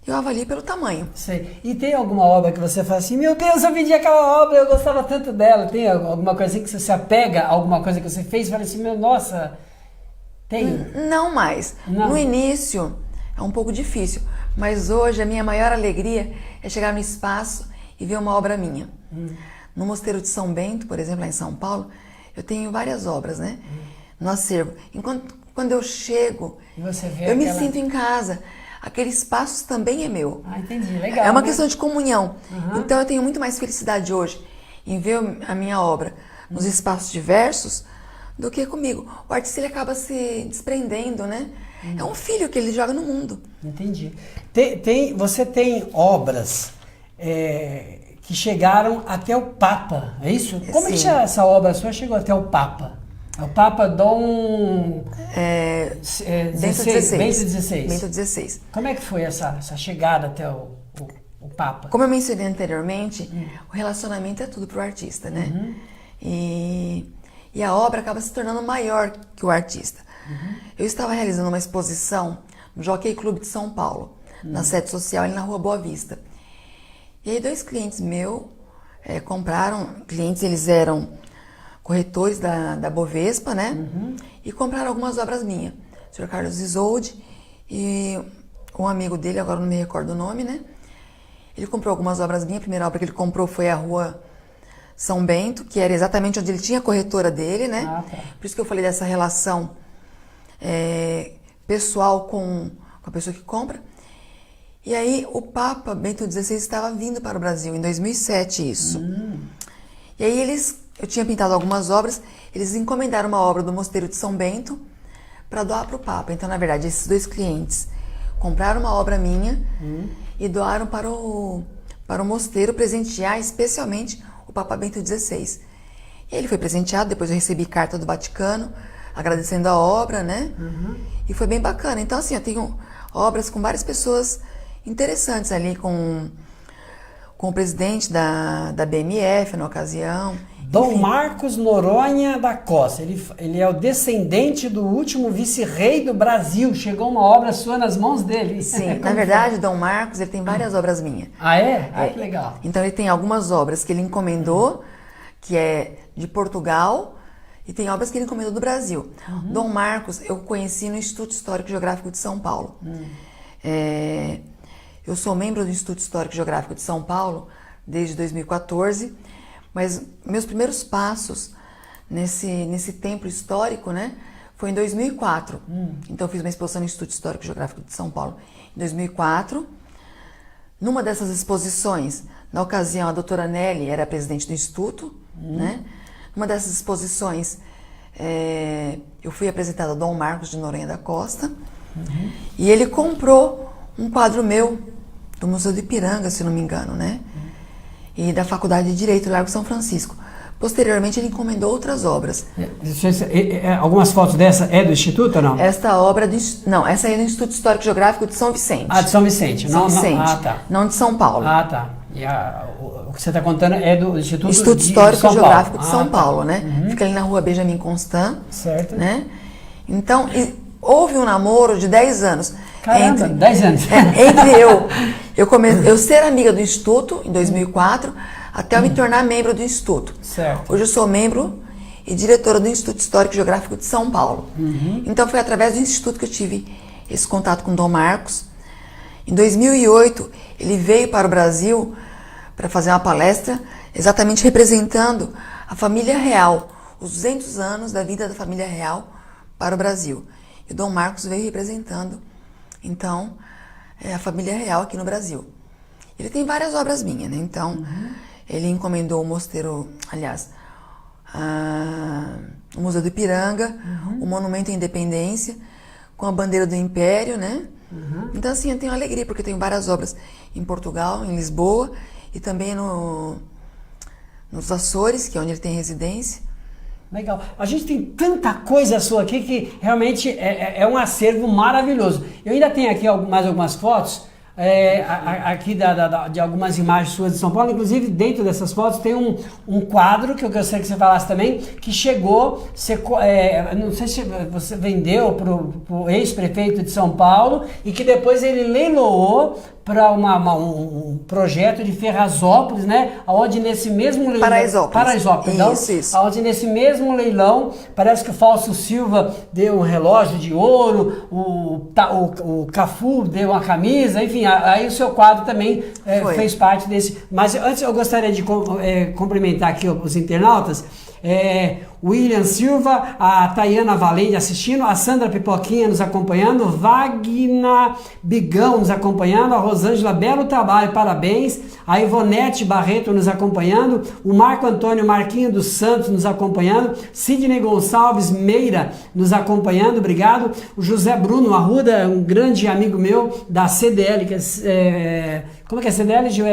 Eu avalio pelo tamanho. Sei. E tem alguma obra que você fala assim, meu Deus, eu vendi aquela obra, eu gostava tanto dela. Tem alguma coisa assim que você se apega a alguma coisa que você fez e fala assim, meu, nossa, tem? Não mais. Não. No início é um pouco difícil, mas hoje a minha maior alegria é chegar no espaço e ver uma obra minha. No Mosteiro de São Bento, por exemplo, lá em São Paulo, eu tenho várias obras, né? No acervo. Quando eu chego, E você vê eu me aquela- sinto em casa. Aquele espaço também é meu. Ah, entendi. Legal. É uma né? questão de comunhão. Então eu tenho muito mais felicidade hoje em ver a minha obra nos espaços diversos do que comigo. O artista, ele acaba se desprendendo, né? É um filho que ele joga no mundo. Entendi. Você tem obras que chegaram até o Papa, é isso? Como é que Sim. essa obra sua chegou até o Papa? É o Papa Dom... Bento XVI. Bento XVI. Bento XVI. Como é que foi essa chegada até o Papa? Como eu mencionei anteriormente, o relacionamento é tudo pro artista, né? E a obra acaba se tornando maior que o artista. Eu estava realizando uma exposição no Jockey Club de São Paulo, na sede social ali na Rua Boa Vista. E aí 2 clientes meus compraram, eles eram corretores da Bovespa, né? E compraram algumas obras minhas. O Sr. Carlos Isolde e um amigo dele, agora não me recordo o nome, né? Ele comprou algumas obras minhas. A primeira obra que ele comprou foi a Rua São Bento, que era exatamente onde ele tinha a corretora dele, né? Ah, tá. Por isso que eu falei dessa relação pessoal com a pessoa que compra. E aí o Papa Bento XVI estava vindo para o Brasil, em 2007 isso. E aí eu tinha pintado algumas obras, eles encomendaram uma obra do Mosteiro de São Bento para doar para o Papa. Então, na verdade, esses 2 clientes compraram uma obra minha e doaram para o mosteiro presentear especialmente o Papa Bento XVI. E aí ele foi presenteado, depois eu recebi carta do Vaticano agradecendo a obra, né? E foi bem bacana. Então, assim, eu tenho obras com várias pessoas interessantes ali, com o presidente da BMF na ocasião. Dom Marcos Noronha da Costa, ele é o descendente do último vice-rei do Brasil. Chegou uma obra sua nas mãos dele. Sim, na verdade, Dom Marcos, ele tem várias obras minhas. Ah, é? Ah, que legal. Então ele tem algumas obras que ele encomendou, que é de Portugal, e tem obras que ele encomendou do Brasil. Dom Marcos eu conheci no Instituto Histórico e Geográfico de São Paulo. Eu sou membro do Instituto Histórico e Geográfico de São Paulo desde 2014, mas meus primeiros passos nesse templo histórico, né, foi em 2004. Então eu fiz uma exposição no Instituto Histórico e Geográfico de São Paulo em 2004. Numa dessas exposições, na ocasião a doutora Nelly era presidente do Instituto, né? Numa dessas exposições, eu fui apresentada a Dom Marcos de Noronha da Costa, e ele comprou um quadro meu do Museu do Ipiranga, se não me engano, né? E da Faculdade de Direito do Largo São Francisco. Posteriormente, ele encomendou outras obras. Algumas fotos dessa é do Instituto ou não? Esta obra, não, essa aí é do Instituto Histórico e Geográfico de São Vicente. Ah, de São Vicente. São Vicente, não, ah, tá. Não de São Paulo. Ah, tá. E o que você está contando é do Instituto Histórico e Geográfico de São Paulo, tá. né? Fica ali na rua Benjamin Constant. Certo. Né? Então, houve um namoro de 10 anos. Caramba, 10 anos. Entre eu ser amiga do Instituto, em 2004, até eu me tornar membro do Instituto. Certo. Hoje eu sou membro e diretora do Instituto Histórico e Geográfico de São Paulo. Então, foi através do Instituto que eu tive esse contato com Dom Marcos. Em 2008, ele veio para o Brasil para fazer uma palestra exatamente representando a família real, os 200 anos da vida da família real para o Brasil. E o Dom Marcos veio representando, então, a família real aqui no Brasil. Ele tem várias obras minhas, né? Então, ele encomendou o mosteiro, aliás, o Museu do Ipiranga, o Monumento à Independência, com a bandeira do Império, né? Então, assim, eu tenho alegria, porque eu tenho várias obras em Portugal, em Lisboa, e também nos Açores, que é onde ele tem residência. Legal. A gente tem tanta coisa sua aqui que realmente é um acervo maravilhoso. Eu ainda tenho aqui mais algumas fotos, aqui de algumas imagens suas de São Paulo. Inclusive, dentro dessas fotos tem um quadro que eu gostaria que você falasse também, que chegou, não sei se você vendeu para o ex-prefeito de São Paulo, e que depois ele leiloou para um projeto de Ferrazópolis, né? Onde nesse mesmo leilão... Paraisópolis, perdão. Isso. Onde nesse mesmo leilão, parece que o Fausto Silva deu um relógio de ouro, o Cafu deu uma camisa, enfim, aí o seu quadro também fez parte desse... Mas antes eu gostaria de cumprimentar aqui os internautas. William Silva, a Tayana Valente assistindo, a Sandra Pipoquinha nos acompanhando, Wagner Bigão nos acompanhando, a Rosângela, belo trabalho, parabéns, a Ivonete Barreto nos acompanhando, o Marco Antônio Marquinho dos Santos nos acompanhando, Sidney Gonçalves Meira nos acompanhando, obrigado, o José Bruno Arruda, um grande amigo meu da CDL, que como é que é a CDL, Gil?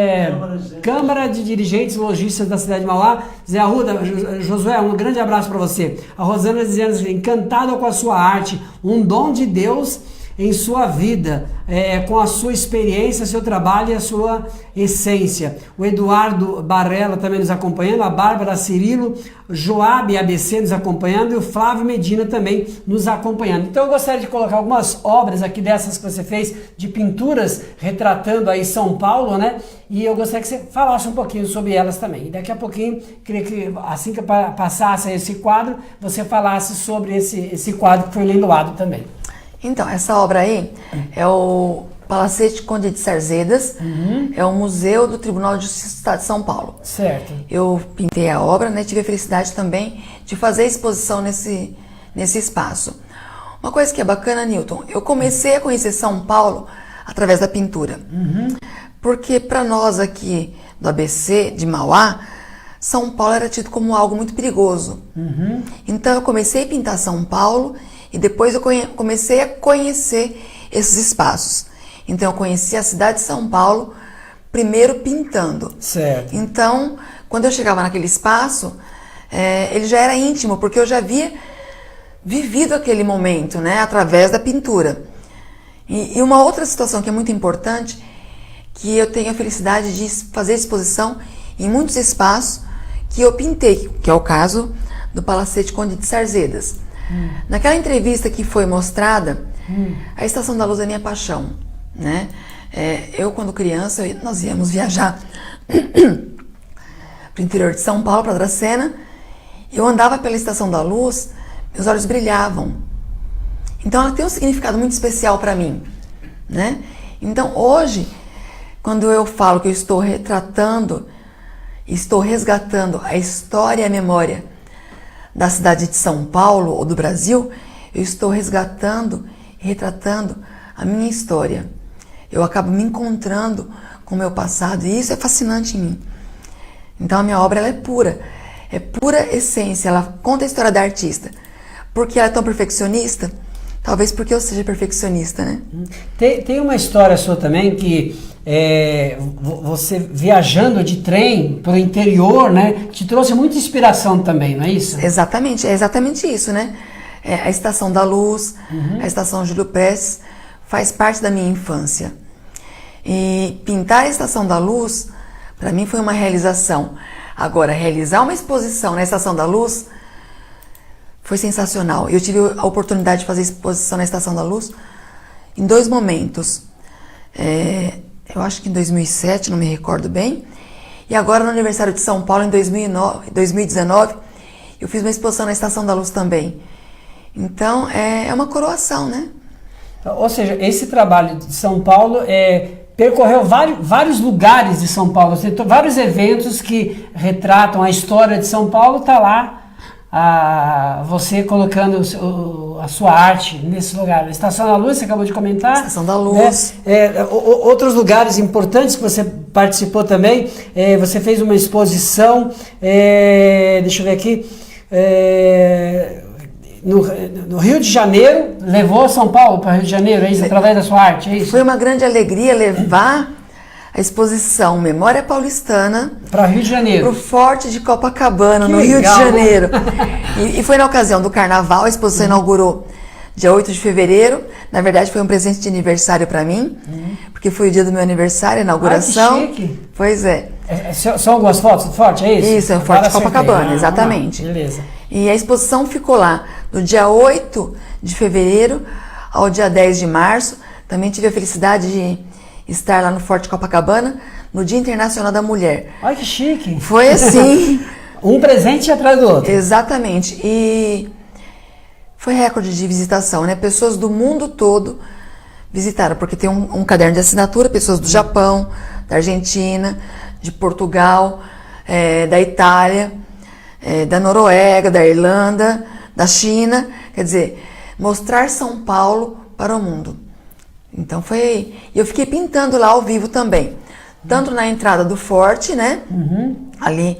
Câmara de Dirigentes Lojistas da cidade de Mauá. Zé Arruda, Josué, um grande abraço para você. A Rosana dizendo assim, encantado com a sua arte, um dom de Deus em sua vida, com a sua experiência, seu trabalho e a sua essência. O Eduardo Barella também nos acompanhando, a Bárbara Cirilo, Joab ABC nos acompanhando e o Flávio Medina também nos acompanhando. Então eu gostaria de colocar algumas obras aqui dessas que você fez, de pinturas retratando aí São Paulo, né? E eu gostaria que você falasse um pouquinho sobre elas também. E daqui a pouquinho, queria que assim que passasse esse quadro, você falasse sobre esse quadro que foi leiloado também. Então, essa obra aí é o Palacete Conde de Sarzedas, é o Museu do Tribunal de Justiça do Estado de São Paulo. Certo. Eu pintei a obra, né? Tive a felicidade também de fazer a exposição nesse espaço. Uma coisa que é bacana, Newton, eu comecei a conhecer São Paulo através da pintura. Porque para nós aqui do ABC, de Mauá, São Paulo era tido como algo muito perigoso. Então eu comecei a pintar São Paulo e depois eu comecei a conhecer esses espaços. Então eu conheci a cidade de São Paulo primeiro pintando. Certo. Então, quando eu chegava naquele espaço, ele já era íntimo, porque eu já havia vivido aquele momento, né, através da pintura. E uma outra situação que é muito importante, que eu tenho a felicidade de fazer exposição em muitos espaços que eu pintei, que é o caso do Palacete Conde de Sarzedas. Naquela entrevista que foi mostrada, a Estação da Luz é minha paixão, né? Eu, quando criança, nós íamos viajar para o interior de São Paulo, para Dracena. Eu andava pela Estação da Luz, meus olhos brilhavam. Então ela tem um significado muito especial para mim, né? Então hoje, quando eu falo que eu estou retratando, estou resgatando a história e a memória da cidade de São Paulo ou do Brasil, eu estou resgatando e retratando a minha história. Eu acabo me encontrando com o meu passado e isso é fascinante em mim. Então a minha obra ela é pura essência, ela conta a história da artista. Por que ela é tão perfeccionista? Talvez porque eu seja perfeccionista, né? Tem uma história sua também que você viajando de trem pro interior, né? Te trouxe muita inspiração também, não é isso? Exatamente, é exatamente isso, né? A Estação da Luz, a Estação Júlio Prestes, faz parte da minha infância. E pintar a Estação da Luz, para mim foi uma realização. Agora, realizar uma exposição na Estação da Luz foi sensacional. Eu tive a oportunidade de fazer exposição na Estação da Luz em 2 momentos. Eu acho que em 2007, não me recordo bem. E agora no aniversário de São Paulo, em 2019, eu fiz uma exposição na Estação da Luz também. Então, é uma coroação, né? Ou seja, esse trabalho de São Paulo percorreu vários lugares de São Paulo. Você tem vários eventos que retratam a história de São Paulo, tá lá você colocando a sua arte nesse lugar. Estação da Luz, você acabou de comentar. Estação da Luz. Outros lugares importantes que você participou também, você fez uma exposição, deixa eu ver aqui, no Rio de Janeiro, levou São Paulo para Rio de Janeiro, é isso, através da sua arte, é isso? Foi uma grande alegria levar a exposição Memória Paulistana para Rio de Janeiro, para o Forte de Copacabana, no legal, Rio de Janeiro. E foi na ocasião do Carnaval, a exposição inaugurou dia 8 de fevereiro. Na verdade, foi um presente de aniversário para mim, porque foi o dia do meu aniversário, a inauguração. Ai, que chique. Pois é. São algumas fotos do Forte, é isso? Isso, é o Forte de Copacabana, exatamente. Beleza. E a exposição ficou lá do dia 8 de fevereiro ao dia 10 de março. Também tive a felicidade de estar lá no Forte Copacabana no Dia Internacional da Mulher. Olha que chique. Foi assim. Um presente atrás do outro. Exatamente. E foi recorde de visitação, né? Pessoas do mundo todo visitaram, porque tem um caderno de assinatura, pessoas do Japão, da Argentina, de Portugal, da Itália, da Noruega, da Irlanda, da China. Quer dizer, mostrar São Paulo para o mundo. Então foi... Eu fiquei pintando lá ao vivo também. Tanto na entrada do forte, né? Ali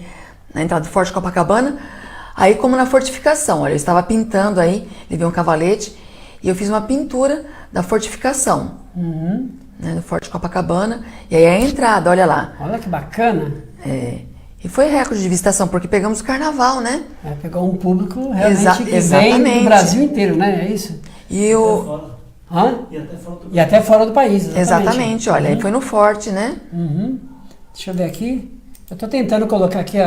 na entrada do Forte Copacabana. Aí como na fortificação. Olha, eu estava pintando aí, levei um cavalete e eu fiz uma pintura da fortificação. Né, do Forte Copacabana. E aí a entrada, olha lá. Olha que bacana. E foi recorde de visitação, porque pegamos o carnaval, né? Pegou um público realmente que exatamente. vem do Brasil inteiro, né? É isso? E o... E até fora do país. Exatamente, olha, aí foi no forte, né? Deixa eu ver aqui. Eu estou tentando colocar aqui,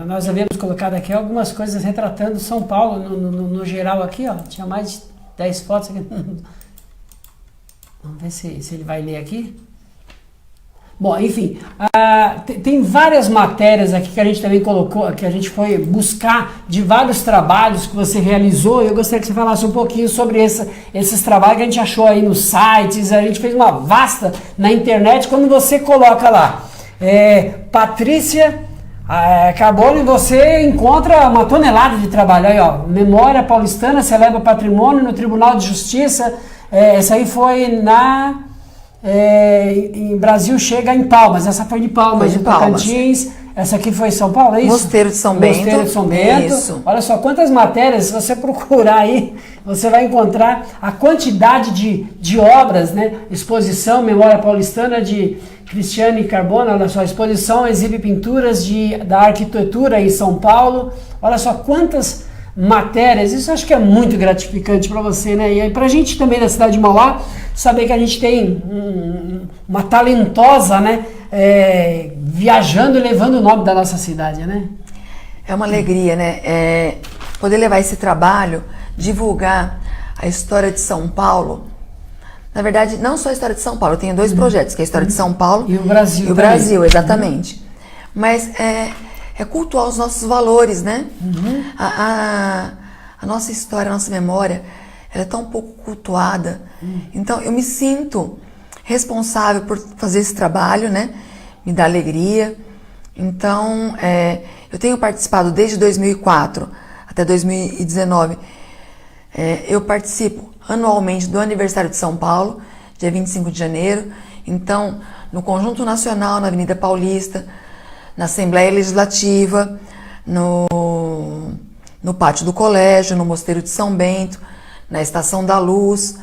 nós havíamos colocado aqui algumas coisas retratando São Paulo no geral aqui, ó. Tinha mais de 10 fotos aqui. Vamos ver se ele vai ler aqui. Bom, enfim, tem várias matérias aqui que a gente também colocou, que a gente foi buscar de vários trabalhos que você realizou. Eu gostaria que você falasse um pouquinho sobre esses trabalhos que a gente achou aí nos sites. A gente fez uma vasta na internet. Quando você coloca lá, Patrícia Carbone, você encontra uma tonelada de trabalho. Aí, ó, Memória Paulistana celebra patrimônio no Tribunal de Justiça. Essa aí foi em Brasil chega em Palmas, essa foi de Palmas, de Tocantins, essa aqui foi em São Paulo, é isso? Mosteiro de São Bento. Mosteiro de São Bento. Isso. Olha só quantas matérias, se você procurar aí, você vai encontrar a quantidade de obras, né? Exposição Memória Paulistana de Cristiane Carbone, olha só, a exposição exibe pinturas da arquitetura em São Paulo, olha só quantas matérias. Isso acho que é muito gratificante para você, né? E aí pra gente também da cidade de Mauá, saber que a gente tem uma talentosa, né? Viajando e levando o nome da nossa cidade, né? É uma alegria, né? Poder levar esse trabalho, divulgar a história de São Paulo. Na verdade, não só a história de São Paulo, eu tenho 2 projetos, que é a história de São Paulo E o Brasil e o também. Brasil, exatamente. Mas é cultuar os nossos valores, né? A nossa história, a nossa memória, ela é tão pouco cultuada. Então, eu me sinto responsável por fazer esse trabalho, né? Me dá alegria. Então, eu tenho participado desde 2004 até 2019. Eu participo anualmente do aniversário de São Paulo, dia 25 de janeiro. Então, no Conjunto Nacional, na Avenida Paulista, na Assembleia Legislativa, no Pátio do Colégio, no Mosteiro de São Bento, na Estação da Luz,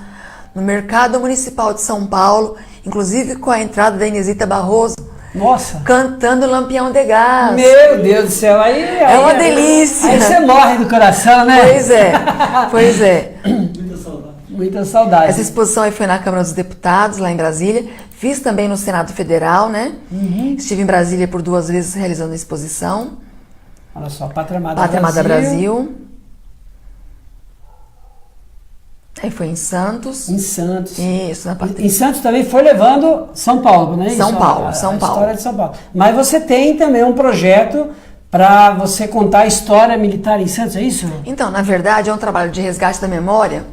no Mercado Municipal de São Paulo, inclusive com a entrada da Inesita Barroso, Nossa! cantando Lampião de Gás. Meu Deus do céu, aí É uma delícia. Aí você morre do coração, né? Pois é. Muita saudade. Essa exposição aí foi na Câmara dos Deputados, lá em Brasília. Fiz também no Senado Federal, né? Estive em Brasília por 2 vezes realizando a exposição. Olha só, Pátria Amada Pátria Amada Brasil. Brasil. Aí foi em Santos. Em Santos. Isso, na Pátria. Em Santos também foi levando São Paulo, né? São Isso, Paulo, a São Paulo. história de São Paulo. Mas você tem também um projeto para você contar a história militar em Santos, é isso? Então, na verdade, é um trabalho de resgate da memória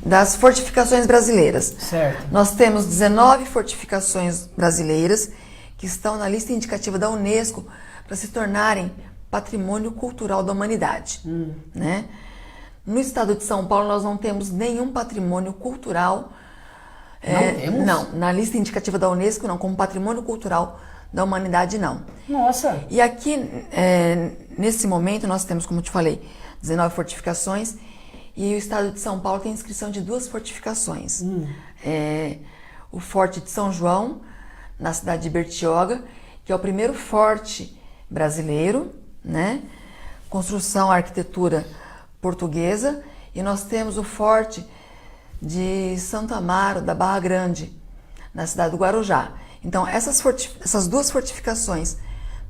das fortificações brasileiras. Certo. Nós temos 19 fortificações brasileiras que estão na lista indicativa da Unesco para se tornarem patrimônio cultural da humanidade, né? No estado de São Paulo, nós não temos nenhum patrimônio cultural. Não temos? Não, na lista indicativa da Unesco, não, como patrimônio cultural da humanidade, não. Nossa! E aqui, nesse momento, nós temos, como eu te falei, 19 fortificações e o estado de São Paulo tem inscrição de 2 fortificações. O Forte de São João, na cidade de Bertioga, que é o primeiro forte brasileiro, né? Construção, arquitetura portuguesa. E nós temos o Forte de Santo Amaro, da Barra Grande, na cidade do Guarujá. Então, essas 2 fortificações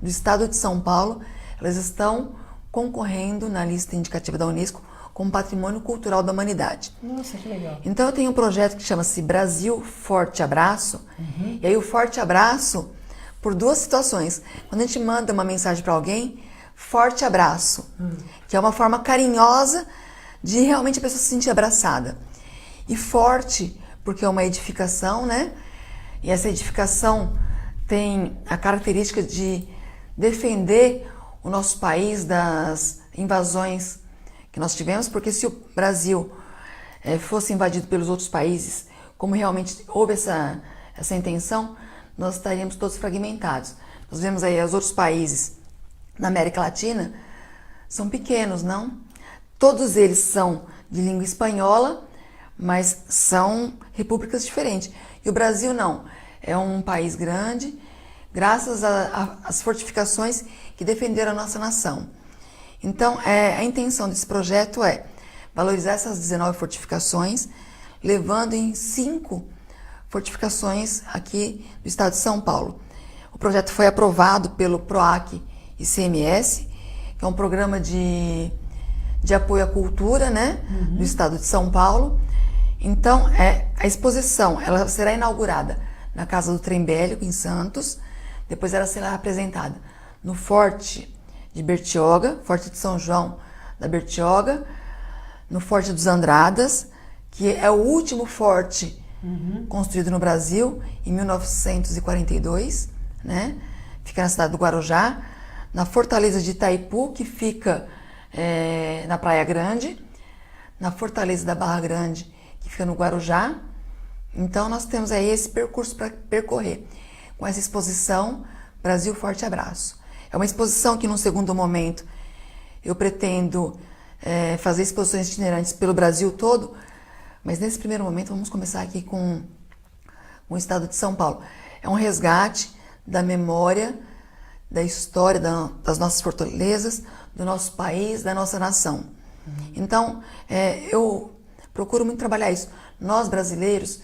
do estado de São Paulo, elas estão concorrendo na lista indicativa da Unesco como patrimônio cultural da humanidade. Nossa, que legal. Então, eu tenho um projeto que chama-se Brasil Forte Abraço. E aí, o Forte Abraço, por 2 situações. Quando a gente manda uma mensagem para alguém, forte abraço, que é uma forma carinhosa de realmente a pessoa se sentir abraçada. E forte, porque é uma edificação, né? E essa edificação tem a característica de defender o nosso país das invasões que nós tivemos, porque se o Brasil fosse invadido pelos outros países, como realmente houve essa intenção, nós estaríamos todos fragmentados. Nós vemos aí os outros países na América Latina, são pequenos, não? Todos eles são de língua espanhola, mas são repúblicas diferentes. E o Brasil não, é um país grande, graças às fortificações que defenderam a nossa nação. Então, a intenção desse projeto é valorizar essas 19 fortificações, levando em 5 fortificações aqui do estado de São Paulo. O projeto foi aprovado pelo PROAC ICMS, que é um programa de apoio à cultura, né, do estado de São Paulo. Então, a exposição ela será inaugurada na Casa do Trem Bélico, em Santos. Depois ela será apresentada no Forte de Bertioga, Forte de São João da Bertioga, no Forte dos Andradas, que é o último forte construído no Brasil, em 1942, né? Fica na cidade do Guarujá, na Fortaleza de Itaipu, que fica na Praia Grande, na Fortaleza da Barra Grande, que fica no Guarujá. Então, nós temos aí esse percurso para percorrer com essa exposição Brasil Forte Abraço. É uma exposição que, num segundo momento, eu pretendo fazer exposições itinerantes pelo Brasil todo, mas nesse primeiro momento vamos começar aqui com o estado de São Paulo. É um resgate da memória, da história das nossas fortalezas, do nosso país, da nossa nação. Então, eu procuro muito trabalhar isso. Nós, brasileiros,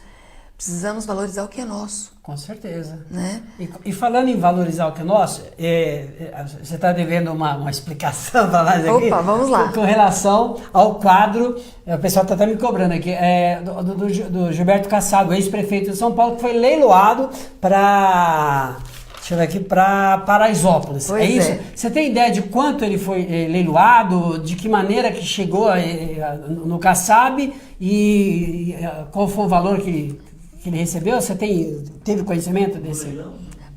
precisamos valorizar o que é nosso, Com certeza. né? E falando em valorizar o que é nosso, você está devendo uma explicação para nós aqui. Opa, vamos lá. Com relação ao quadro, o pessoal está até me cobrando aqui, do Gilberto Kassab, ex-prefeito de São Paulo, que foi leiloado para... Deixa eu ver aqui, para Paraisópolis. Pois é isso? é. Você tem ideia de quanto ele foi leiloado, de que maneira que chegou no Kassab e qual foi o valor que ele recebeu? Você teve conhecimento desse?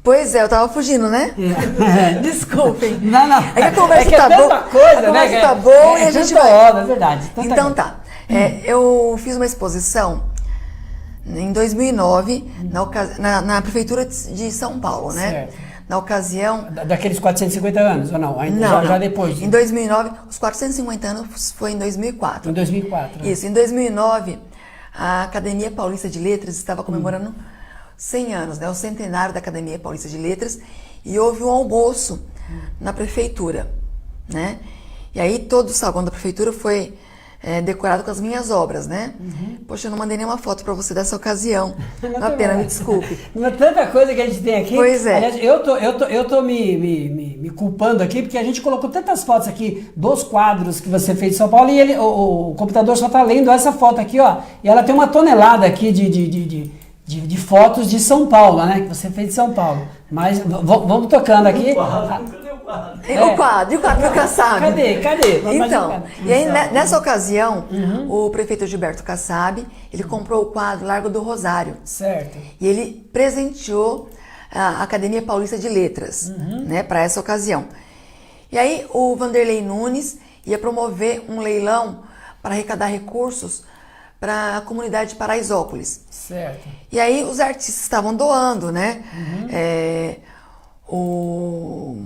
Pois é, eu tava fugindo, né? É. Desculpem. Não. É que a conversa é tá tanta boa. coisa, A né? conversa tá boa e a gente tanta vai. hora, é verdade. tanta Então coisa. tá. Eu fiz uma exposição em 2009 na Prefeitura de São Paulo, né? Certo. Na ocasião... Daqueles 450 anos, ou não? Ainda já depois? Em 2009, os 450 anos foi em 2004. Em 2004. Né? Isso, em 2009, a Academia Paulista de Letras estava comemorando 100 anos, né? O centenário da Academia Paulista de Letras, e houve um almoço na prefeitura, né? E aí todo o saguão da prefeitura foi decorado com as minhas obras, né? Poxa, eu não mandei nenhuma foto para você dessa ocasião. Uma pena, me desculpe. Não é tanta coisa que a gente tem aqui. Pois é. Aliás, eu tô me culpando aqui, porque a gente colocou tantas fotos aqui dos quadros que você fez em São Paulo e o computador só tá lendo essa foto aqui, ó. E ela tem uma tonelada aqui de fotos de São Paulo, né? Que você fez de São Paulo. Mas vamos tocando aqui. O quadro do Kassab. Cadê? Então, e aí nessa ocasião, o prefeito Gilberto Kassab, ele comprou o quadro Largo do Rosário. Certo. E ele presenteou a Academia Paulista de Letras, né, para essa ocasião. E aí o Vanderlei Nunes ia promover um leilão para arrecadar recursos para a comunidade de Paraisópolis. Certo. E aí os artistas estavam doando, né? O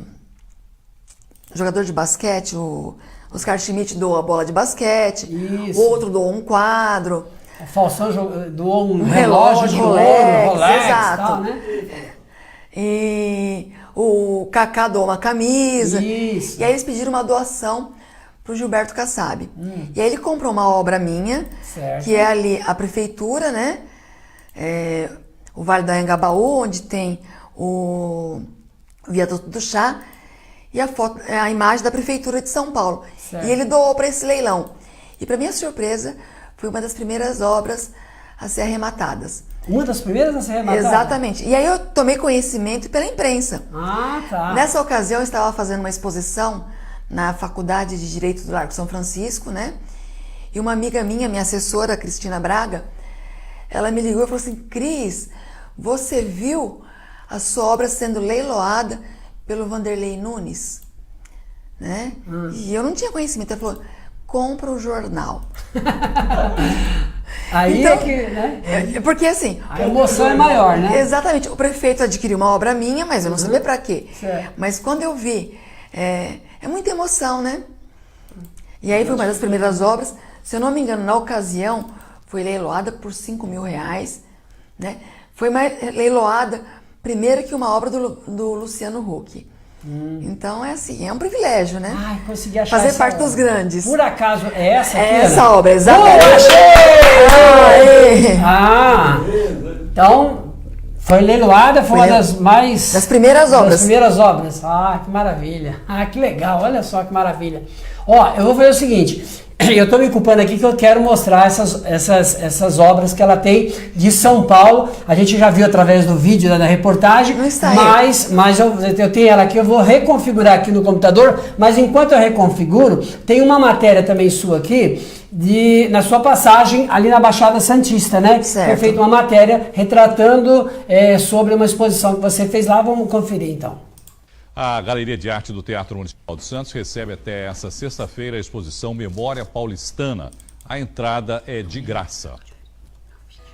jogador de basquete, o Oscar Schmidt doou a bola de basquete, Isso. o outro doou um quadro. O Faustão doou um relógio de Rolex, ouro, Rolex, exato. tal, né? E o Kaká doou uma camisa. Isso. E aí eles pediram uma doação pro Gilberto Kassab. E aí ele comprou uma obra minha, Certo. que é ali a prefeitura, né? O Vale do Anhangabaú, onde tem o Viaduto do Chá, e a imagem da prefeitura de São Paulo. Certo. E ele doou para esse leilão. E para minha surpresa, foi uma das primeiras obras a ser arrematadas. Uma das primeiras a ser arrematada? Exatamente. E aí eu tomei conhecimento pela imprensa. Ah, tá. Nessa ocasião eu estava fazendo uma exposição na Faculdade de Direito do Largo São Francisco, né? E uma amiga minha assessora, Cristina Braga, ela me ligou e falou assim: Cris, você viu a sua obra sendo leiloada pelo Vanderlei Nunes? Né? E eu não tinha conhecimento. Ela falou: compra o jornal. Aí Então, é que, né? Porque assim... A emoção é maior, né? Exatamente. O prefeito adquiriu uma obra minha, mas eu não sabia pra quê. Certo. Mas quando eu vi, é muita emoção, né? E aí foi uma das primeiras obras. Se eu não me engano, na ocasião, foi leiloada por R$5.000, né? Foi leiloada primeiro que uma obra do Luciano Huck. Então é assim, é um privilégio, né? Ai, consegui achar fazer essa parte obra. dos grandes. Por acaso é essa aqui? Essa Ana? obra, exatamente. Achei! Aê! Ah, então foi leiloada, foi uma das mais... Das primeiras obras. Das primeiras obras. Ah, que maravilha. Ah, que legal, olha só que maravilha. Ó, eu vou fazer o seguinte, eu tô me culpando aqui que eu quero mostrar essas obras que ela tem de São Paulo. A gente já viu através do vídeo da reportagem, Não está aí. mas eu tenho ela aqui, eu vou reconfigurar aqui no computador, mas enquanto eu reconfiguro, tem uma matéria também sua aqui, na sua passagem ali na Baixada Santista, né? Certo. Foi feita uma matéria retratando sobre uma exposição que você fez lá, vamos conferir então. A Galeria de Arte do Teatro Municipal de Santos recebe até essa sexta-feira a exposição Memória Paulistana. A entrada é de graça.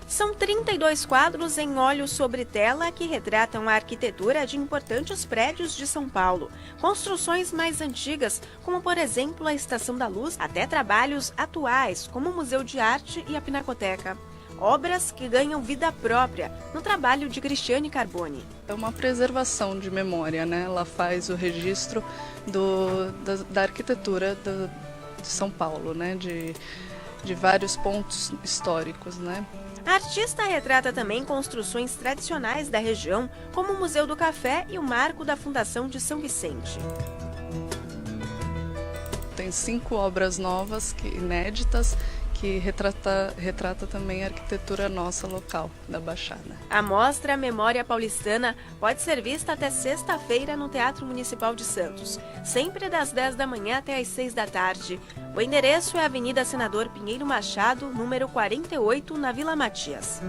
São 32 quadros em óleo sobre tela que retratam a arquitetura de importantes prédios de São Paulo. Construções mais antigas, como por exemplo a Estação da Luz, até trabalhos atuais, como o Museu de Arte e a Pinacoteca. Obras que ganham vida própria no trabalho de Cristiane Carboni. É uma preservação de memória, né? Ela faz o registro da arquitetura de São Paulo, né? De vários pontos históricos, né? A artista retrata também construções tradicionais da região, como o Museu do Café e o Marco da Fundação de São Vicente. Tem 5 obras novas, inéditas, que retrata também a arquitetura nossa local, da Baixada. A mostra Memória Paulistana pode ser vista até sexta-feira no Teatro Municipal de Santos, sempre das 10 da manhã até às 6 da tarde. O endereço é Avenida Senador Pinheiro Machado, número 48, na Vila Matias.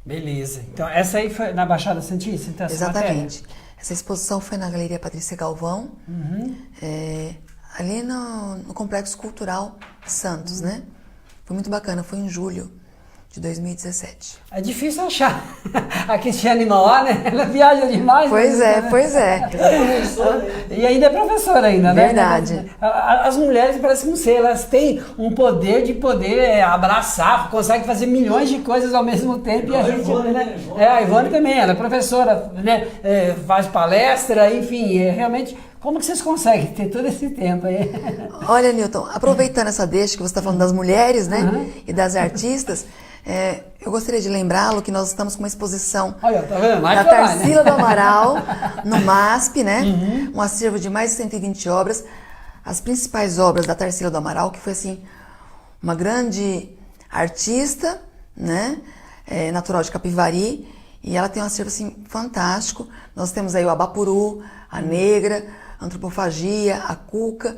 Beleza. Então, essa aí foi na Baixada Santista? Então, Exatamente. Essa exposição foi na Galeria Patrícia Galvão, ali no Complexo Cultural Santos, né? Foi muito bacana, foi em julho de 2017. É difícil achar a Cristiane Mauá, né? Ela viaja demais. Pois né? é, pois é. E ainda é professora ainda, né? Verdade. As mulheres, parece que não sei, elas têm um poder de poder abraçar, conseguem fazer milhões de coisas ao mesmo tempo. E a gente, né? A Ivone também, ela é professora, né? Faz palestra, enfim, realmente. Como que vocês conseguem ter todo esse tempo aí? Olha, Newton, aproveitando essa deixa que você está falando das mulheres, né? E das artistas, eu gostaria de lembrá-lo que nós estamos com uma exposição tá vendo? da Tarsila do Amaral, no MASP, né? Um acervo de mais de 120 obras. As principais obras da Tarsila do Amaral, que foi assim, uma grande artista, né? Natural de Capivari, e ela tem um acervo assim, fantástico. Nós temos aí o Abapuru, a Negra, a Antropofagia, a Cuca.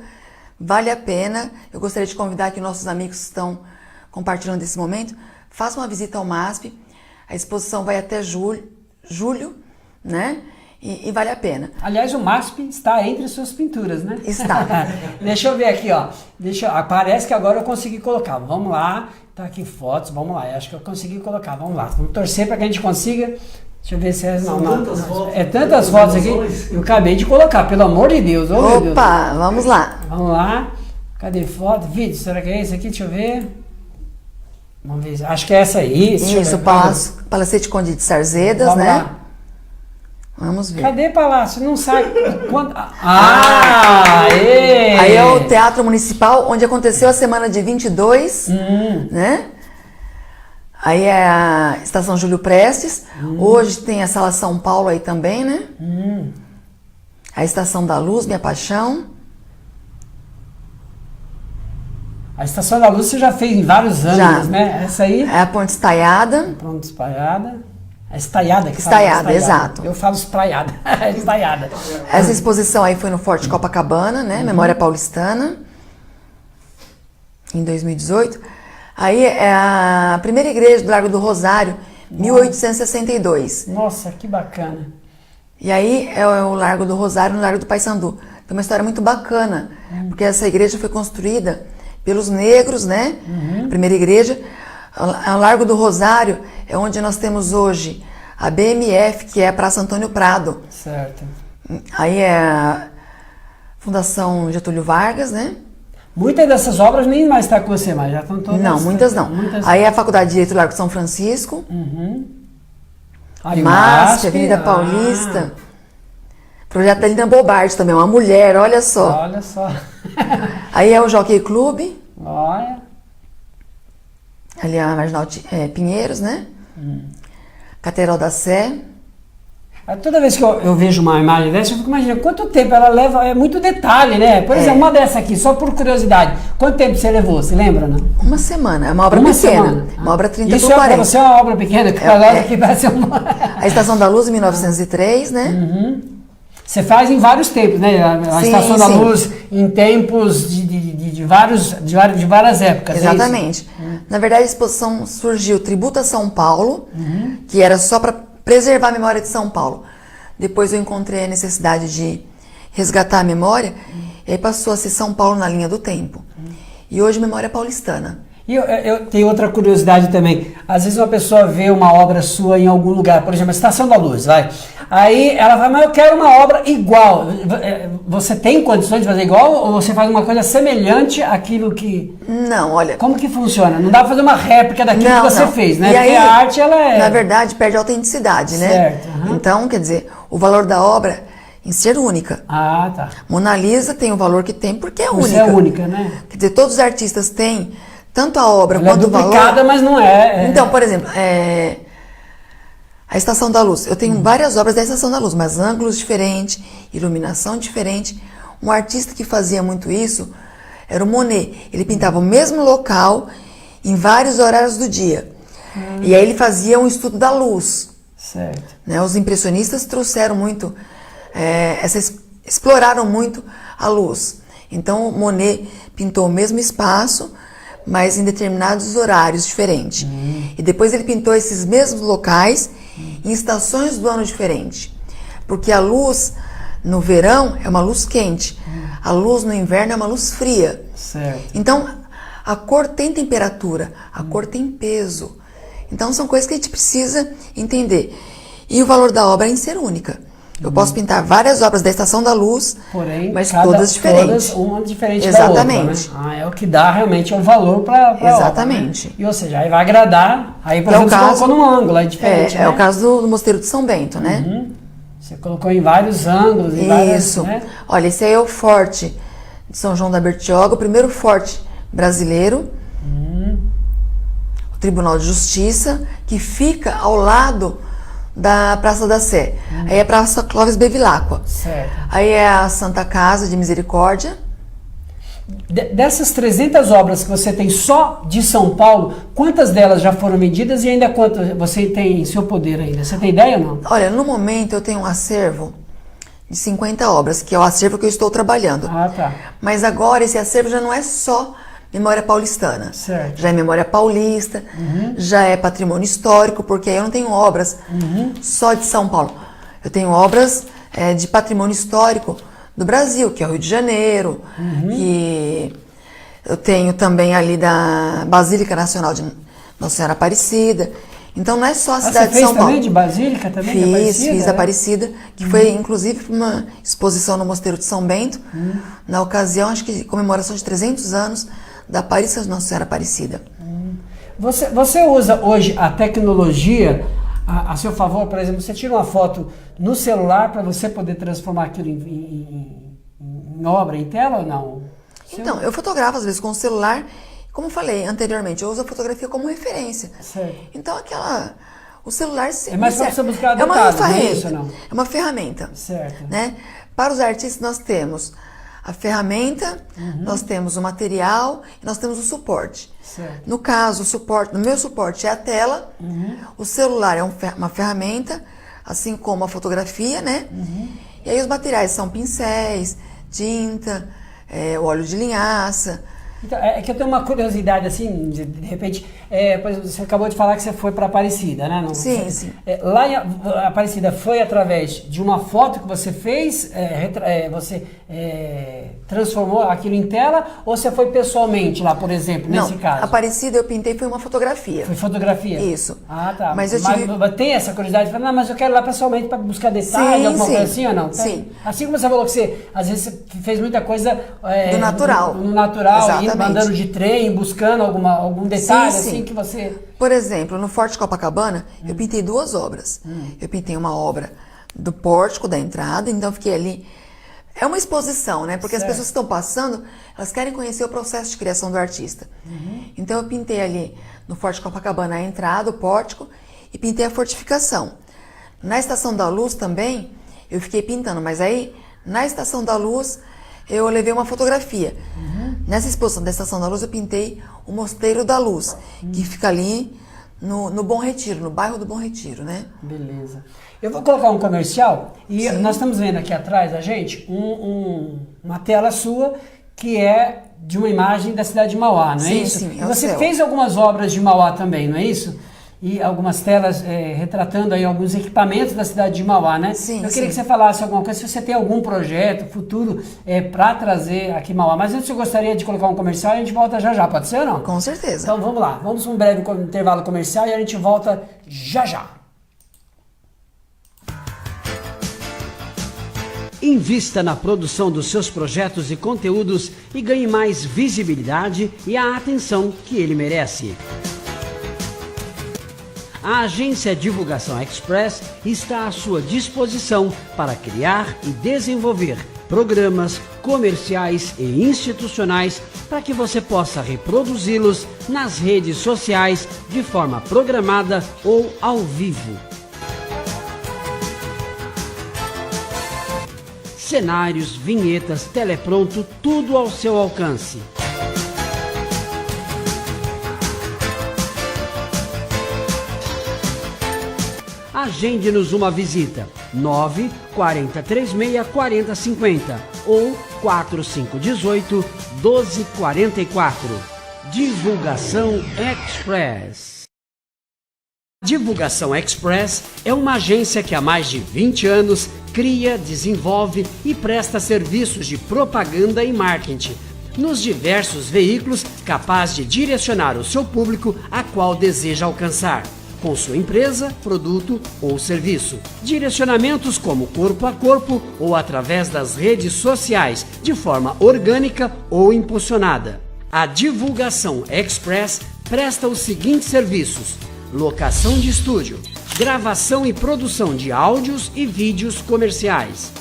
Vale a pena. Eu gostaria de convidar aqui nossos amigos que estão compartilhando esse momento. Faça uma visita ao MASP. A exposição vai até julho, né? E vale a pena. Aliás, o MASP está entre suas pinturas, né? Está. Deixa eu ver aqui, ó. Parece que agora eu consegui colocar. Vamos lá. Tá aqui fotos. Vamos lá. Eu acho que eu consegui colocar. Vamos lá. Vamos torcer para que a gente consiga. Deixa eu ver se é... Tantas fotos. É tantas fotos aqui. Eu acabei de colocar, pelo amor de Deus. Opa, vamos lá. Vamos lá. Cadê foto? Vídeo, será que é esse aqui? Deixa eu ver. Vamos ver. Acho que é essa aí. Isso, Palacete Conde de Sarzedas, vamos né? Lá. Vamos ver. Cadê Palácio? Não sai. Aí é o Teatro Municipal, onde aconteceu a semana de 22, né? Aí é a Estação Júlio Prestes. Hoje tem a Sala São Paulo aí também, né? A Estação da Luz, Minha Paixão. A Estação da Luz você já fez em vários anos, né? Essa aí? É a Ponte Estaiada. Ponte Estaiada. É estaiada que Estaiada, fala. exato. Eu falo espraiada. Estaiada. Essa exposição aí foi no Forte Copacabana, né? Memória Paulistana. Em 2018. Aí é a primeira igreja do Largo do Rosário, 1862. Nossa, que bacana. E aí é o Largo do Rosário, no Largo do Paissandu. Tem uma história muito bacana, porque essa igreja foi construída pelos negros, né? Primeira igreja. O Largo do Rosário é onde nós temos hoje a BMF, que é a Praça Antônio Prado. Certo. Aí é a Fundação Getúlio Vargas, né? Muitas dessas obras nem mais está com você, mas já estão todas... Não, muitas não. Aí é a Faculdade de Direito do Largo de São Francisco. MASP, Avenida Paulista. Projeto da Lina Bobardi também, uma mulher, olha só. Olha só. Aí é o Jockey Club. Olha. Ali é a Marginal Pinheiros, né? Catedral da Sé. Toda vez que eu vejo uma imagem dessa, eu fico imaginando quanto tempo ela leva, é muito detalhe, né? Por exemplo, uma dessa aqui, só por curiosidade, quanto tempo você levou, você lembra, não? Uma semana, é uma obra pequena, uma obra 30 Isso por 40. Isso é uma obra pequena, que que vai ser uma... A Estação da Luz, em 1903, né? Você faz em vários tempos, né? A Estação da Luz, em tempos de várias épocas. Exatamente. Na verdade, a exposição surgiu Tributo a São Paulo, que era só para preservar a memória de São Paulo. Depois eu encontrei a necessidade de resgatar a memória, e aí passou a ser São Paulo na linha do tempo. E hoje Memória Paulistana. E eu tenho outra curiosidade também. Às vezes uma pessoa vê uma obra sua em algum lugar, por exemplo, a Estação da Luz, vai. Aí ela fala, mas eu quero uma obra igual. Você tem condições de fazer igual ou você faz uma coisa semelhante àquilo que... Não, olha... Como que funciona? Não dá pra fazer uma réplica daquilo que você fez, né? E Porque aí, a arte, ela é... na verdade, perde a autenticidade, né? Certo. Então, quer dizer, o valor da obra em ser única. Ah, tá. Mona Lisa tem o valor que tem porque é única. Você é única, né? Quer dizer, todos os artistas têm tanto a obra Ela quanto o é valor. duplicada, mas não é. Então, por exemplo, a Estação da Luz. Eu tenho várias obras da Estação da Luz, mas ângulos diferentes, iluminação diferente. Um artista que fazia muito isso era o Monet. Ele pintava o mesmo local em vários horários do dia. E aí ele fazia um estudo da luz. Certo. Né? Os impressionistas trouxeram muito, exploraram muito a luz. Então, Monet pintou o mesmo espaço, mas em determinados horários diferentes. E depois ele pintou esses mesmos locais em estações do ano diferentes. Porque a luz no verão é uma luz quente, a luz no inverno é uma luz fria. Certo. Então, a cor tem temperatura, a cor tem peso. Então, são coisas que a gente precisa entender. E o valor da obra é em ser única. Eu posso pintar várias obras da Estação da Luz, porém, mas todas diferentes. Todas uma diferente Exatamente. da outra, né? É o que dá realmente um valor para Exatamente. Obra, né? E, ou seja, aí vai agradar, aí por É o exemplo, caso- você colocou num ângulo, é diferente, né? É o caso do Mosteiro de São Bento, né? Você colocou em vários ângulos, em várias, Isso. né? Olha, esse aí é o forte de São João da Bertioga, o primeiro forte brasileiro. O Tribunal de Justiça, que fica ao lado da Praça da Sé. Aí é a Praça Clóvis Bevilacqua. Certo. Aí é a Santa Casa de Misericórdia. Dessas 300 obras que você tem só de São Paulo, quantas delas já foram vendidas e ainda quantas você tem em seu poder ainda? Você tem ideia ou não? Olha, no momento eu tenho um acervo de 50 obras, que é o acervo que eu estou trabalhando. Ah, tá. Mas agora esse acervo já não é só memória paulistana. Certo. Já é memória paulista, já é patrimônio histórico, porque aí eu não tenho obras só de São Paulo. Eu tenho obras de patrimônio histórico do Brasil, que é o Rio de Janeiro, que eu tenho também ali da Basílica Nacional de Nossa Senhora Aparecida. Então não é só a cidade de São Paulo. Você fez também de Basílica também? de Aparecida, Fiz né? Aparecida, que foi inclusive uma exposição no Mosteiro de São Bento, na ocasião, acho que comemoração de 300 anos da aparição de Nossa Senhora Aparecida. Você usa hoje a tecnologia a seu favor? Por exemplo, você tira uma foto no celular para você poder transformar aquilo em obra, em tela ou não? Então, eu fotografo às vezes com o celular, como eu falei anteriormente, eu uso a fotografia como referência. Certo. Então, o celular... É mais para você buscar é uma detalhes, não é ferramenta, isso, não? é uma ferramenta. Certo. Né? Para os artistas nós temos a ferramenta, nós temos o material e nós temos o suporte. Certo. No caso, no meu suporte é a tela, o celular é uma ferramenta, assim como a fotografia, né? E aí os materiais são pincéis, tinta, o óleo de linhaça. Então, é que eu tenho uma curiosidade, assim, de repente, por exemplo, você acabou de falar que você foi para Aparecida, né? Não, Sim, sim. Lá em Aparecida foi através de uma foto que você fez, você transformou aquilo em tela, ou você foi pessoalmente lá, por exemplo, nesse caso? Aparecida eu pintei foi uma fotografia. Foi fotografia? Isso. Ah, tá. Mas tem essa curiosidade de falar, não, mas eu quero ir lá pessoalmente para buscar detalhes, alguma coisa assim ou não? Sim. Assim como você falou que você, às vezes, você fez muita coisa... do natural. No natural, Exatamente. andando de trem, buscando algum detalhe, Sim, assim, sim. que você... Por exemplo, no Forte Copacabana, eu pintei 2 obras. Eu pintei uma obra do pórtico da entrada, então eu fiquei ali... É uma exposição, né? Porque Certo. as pessoas que estão passando, elas querem conhecer o processo de criação do artista. Então eu pintei ali no Forte Copacabana a entrada, o pórtico, e pintei a fortificação. Na Estação da Luz também, eu fiquei pintando, mas aí, na Estação da Luz, eu levei uma fotografia. Nessa exposição da Estação da Luz, eu pintei o Mosteiro da Luz, que fica ali no Bom Retiro, no bairro do Bom Retiro, né? Beleza. Eu vou colocar um comercial e nós estamos vendo aqui atrás da gente uma tela sua que é de uma imagem da cidade de Mauá, não é Sim, isso? sim, E é o você céu. fez algumas obras de Mauá também, não é isso? e algumas telas retratando aí alguns equipamentos da cidade de Mauá, né? Sim, Eu queria sim. que você falasse alguma coisa, se você tem algum projeto futuro para trazer aqui em Mauá. Mas antes eu gostaria de colocar um comercial e a gente volta já já, pode ser ou não? Com certeza. Então vamos lá, vamos para um breve intervalo comercial e a gente volta já já. Invista na produção dos seus projetos e conteúdos e ganhe mais visibilidade e a atenção que ele merece. A agência Divulgação Express está à sua disposição para criar e desenvolver programas comerciais e institucionais para que você possa reproduzi-los nas redes sociais de forma programada ou ao vivo. Cenários, vinhetas, telepronto, tudo ao seu alcance. Agende-nos uma visita 940364050 ou 4518-1244. Divulgação Express. Divulgação Express é uma agência que há mais de 20 anos cria, desenvolve e presta serviços de propaganda e marketing nos diversos veículos capaz de direcionar o seu público a qual deseja alcançar, com sua empresa, produto ou serviço. Direcionamentos como corpo a corpo ou através das redes sociais, de forma orgânica ou impulsionada. A Divulgação Express presta os seguintes serviços: locação de estúdio, gravação e produção de áudios e vídeos comerciais,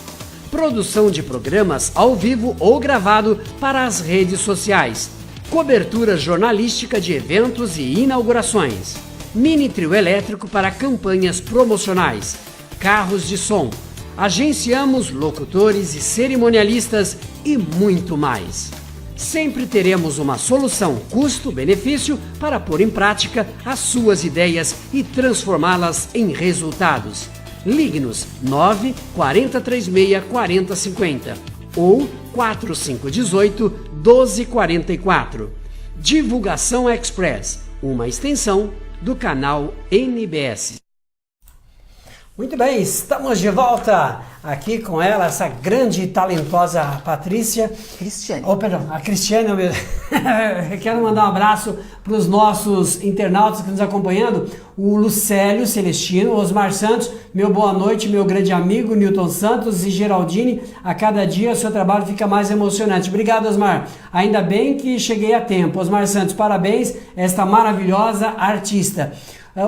produção de programas ao vivo ou gravado para as redes sociais, cobertura jornalística de eventos e inaugurações, mini trio elétrico para campanhas promocionais, carros de som, agenciamos locutores e cerimonialistas e muito mais. Sempre teremos uma solução custo-benefício para pôr em prática as suas ideias e transformá-las em resultados. Ligue-nos 940364050 ou 4518-1244. Divulgação Express, uma extensão do canal NBS. Muito bem, estamos de volta aqui com ela, essa grande e talentosa Patrícia. Cristiane. Oh, perdão, a Cristiane. Eu quero mandar um abraço para os nossos internautas que nos acompanhando. O Lucélio Celestino, Osmar Santos, meu boa noite, meu grande amigo Newton Santos e Geraldine. A cada dia o seu trabalho fica mais emocionante. Obrigado, Osmar. Ainda bem que cheguei a tempo. Osmar Santos, parabéns, esta maravilhosa artista.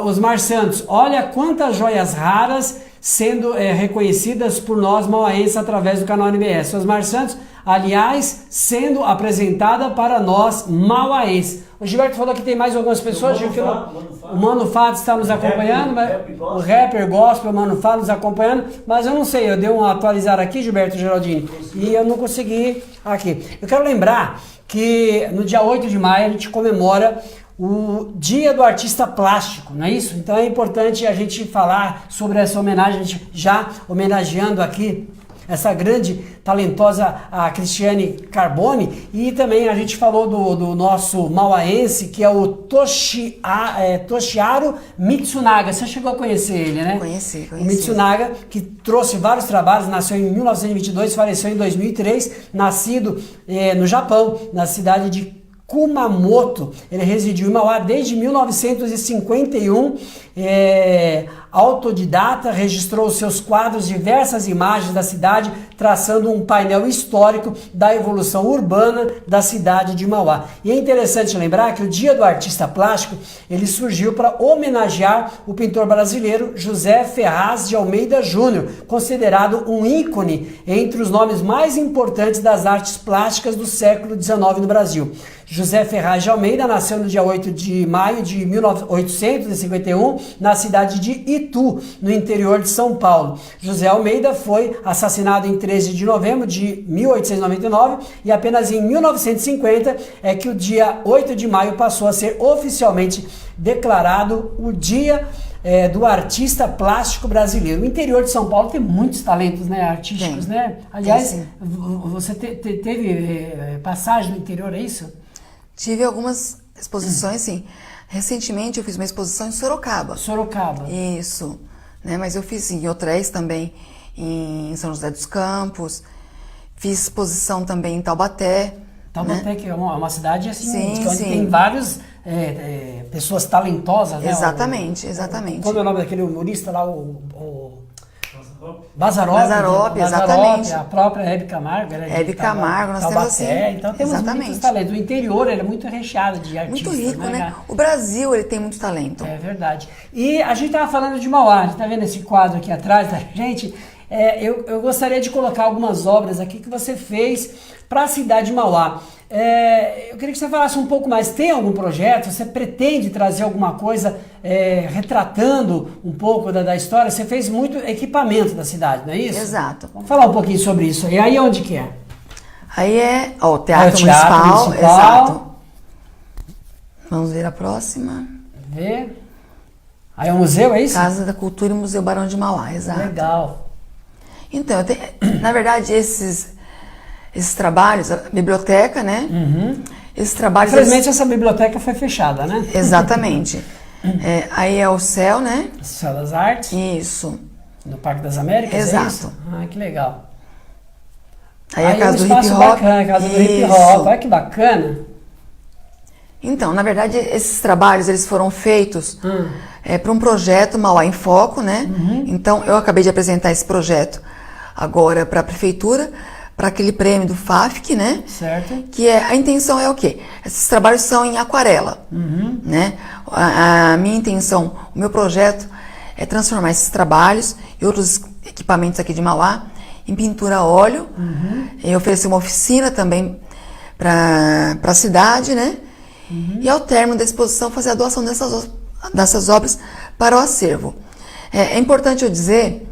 Osmar Santos, olha quantas joias raras sendo reconhecidas por nós mauaenses através do canal NBS. Osmar Santos, aliás, sendo apresentada para nós mauaenses. O Gilberto falou que tem mais algumas pessoas. O Mano Fado está nos acompanhando, o rapper gospel, o Mano Fado nos acompanhando, mas eu não sei, eu dei um atualizar aqui, Gilberto Geraldini, e eu não consegui aqui. Eu quero lembrar que no dia 8 de maio a gente comemora o Dia do Artista Plástico, não é isso? Então é importante a gente falar sobre essa homenagem, a gente já homenageando aqui essa grande, talentosa a Cristiane Carbone, e também a gente falou do nosso mauaense, que é o Toshiharu Mitsunaga. Você chegou a conhecer ele, né? Conheci. O Mitsunaga, que trouxe vários trabalhos, nasceu em 1922, faleceu em 2003, nascido no Japão, na cidade de Kumamoto. Ele residiu em Mauá desde 1951, autodidata, registrou seus quadros diversas imagens da cidade, traçando um painel histórico da evolução urbana da cidade de Mauá. E é interessante lembrar que o Dia do Artista Plástico, ele surgiu para homenagear o pintor brasileiro José Ferraz de Almeida Júnior, considerado um ícone entre os nomes mais importantes das artes plásticas do século XIX no Brasil. José Ferraz de Almeida nasceu no dia 8 de maio de 1851, na cidade de Itu, no interior de São Paulo. José Almeida foi assassinado em 13 de novembro de 1899 e apenas em 1950 é que o dia 8 de maio passou a ser oficialmente declarado o Dia do Artista Plástico Brasileiro. O interior de São Paulo tem muitos talentos, né, artísticos, né? Aliás, você teve passagem no interior, é isso? Tive algumas exposições, sim. Recentemente eu fiz uma exposição em Sorocaba. Sorocaba. Isso, né? Mas eu fiz em hotéis também, em São José dos Campos, fiz exposição também em Taubaté. Taubaté, né? Que é uma cidade assim, sim, onde sim. tem várias pessoas talentosas, né? Exatamente, exatamente. Como é o nome daquele humorista lá, o Bazarop, exatamente. A própria Hebe Camargo. Hebe Camargo, nós temos assim. Então temos muitos talentos. O interior ele é muito recheado de artistas. Muito rico, né? O Brasil ele tem muito talento. É verdade. E a gente estava falando de Mauá, a gente está vendo esse quadro aqui atrás da gente. Eu gostaria de colocar algumas obras aqui que você fez para a cidade de Mauá. Eu queria que você falasse um pouco mais. Tem algum projeto? Você pretende trazer alguma coisa retratando um pouco da história? Você fez muito equipamento da cidade, não é isso? Exato. Vamos falar um pouquinho sobre isso. E aí onde que é? Aí é o Teatro Municipal. Exato. Vamos ver a próxima. Ver. Aí é o museu, é isso? Casa da Cultura e Museu Barão de Mauá, exato. Legal. Então, na verdade, esses trabalhos, a biblioteca, né? Uhum. Esses trabalhos... Infelizmente essa biblioteca foi fechada, né? Exatamente. Aí é o Céu, né? Céu das Artes. Isso. No Parque das Américas, exato. É isso? Ah, que legal. Aí a Casa do Hip Hop. Bacana, a Casa do Hip Hop. Olha que bacana. Então, na verdade, esses trabalhos eles foram feitos para um projeto Mauá em Foco, né? Uhum. Então, eu acabei de apresentar esse projeto agora para a prefeitura, para aquele prêmio do FAFC, né? Certo. Que a intenção é o quê? Esses trabalhos são em aquarela, né? A minha intenção, o meu projeto é transformar esses trabalhos e outros equipamentos aqui de Mauá em pintura a óleo. Eu ofereci uma oficina também para a cidade, né? E ao término da exposição fazer a doação dessas obras para o acervo. É importante eu dizer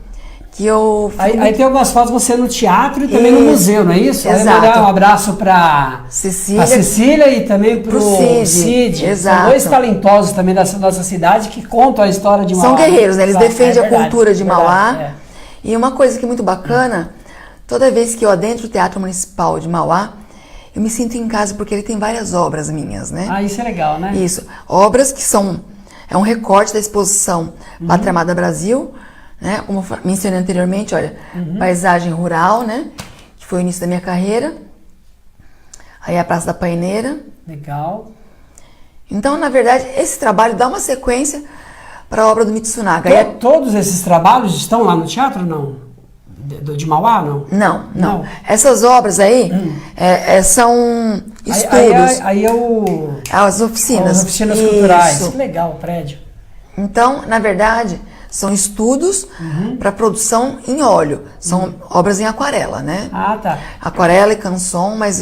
que eu... Aí tem algumas fotos você no teatro e também no museu, não é isso? Exato. Aí mandar um abraço para Cecília e também para o Cid. Exato. São dois talentosos também dessa nossa cidade que contam a história de Mauá. São guerreiros, né? Eles defendem a cultura de Mauá. É. E uma coisa que é muito bacana, toda vez que eu adentro o Teatro Municipal de Mauá, eu me sinto em casa porque ele tem várias obras minhas, né? Ah, isso é legal, né? Isso. Obras que são... É um recorte da exposição Pátria Amada Brasil, né? Como eu mencionei anteriormente, olha, paisagem rural, né? Que foi o início da minha carreira. Aí a Praça da Paineira. Legal. Então, na verdade, esse trabalho dá uma sequência para a obra do Mitsunaga. Todos esses trabalhos estão lá no teatro, não? De Mauá, não? Não. Essas obras aí são estudos. Aí é as oficinas. As oficinas culturais. Que legal o prédio. Então, na verdade, são estudos para produção em óleo. São obras em aquarela, né? Ah, tá. Aquarela e canson, mas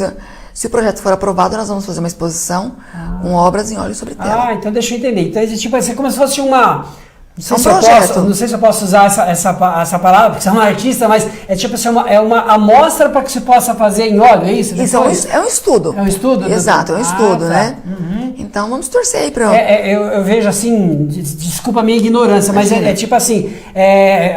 se o projeto for aprovado, nós vamos fazer uma exposição com obras em óleo sobre tela. Ah, então deixa eu entender. Então, tipo assim, como se fosse uma... Não sei se eu posso usar essa palavra, porque você é uma artista, mas é tipo assim, uma amostra para que se possa fazer em óleo, é isso? Isso é um estudo. É um estudo? Exato, é um estudo, tá. né? Então vamos torcer aí para... Eu vejo assim, desculpa a minha ignorância, mas é tipo assim,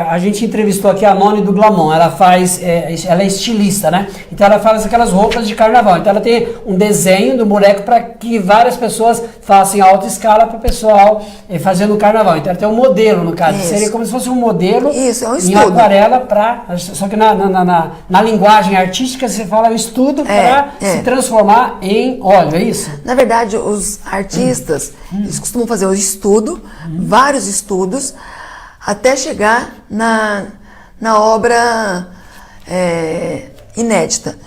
a gente entrevistou aqui a Noni do Glamon, ela é estilista, né? Então ela faz aquelas roupas de carnaval, então ela tem um desenho do boneco para que várias pessoas façam em alta escala para o pessoal fazer no carnaval. Então ela tem um modelo, no caso. Isso. Seria como se fosse um modelo é um em aquarela só que na linguagem artística você fala um estudo para se transformar em óleo, é isso? Na verdade, os artistas, eles costumam fazer um estudo, vários estudos, até chegar na obra inédita.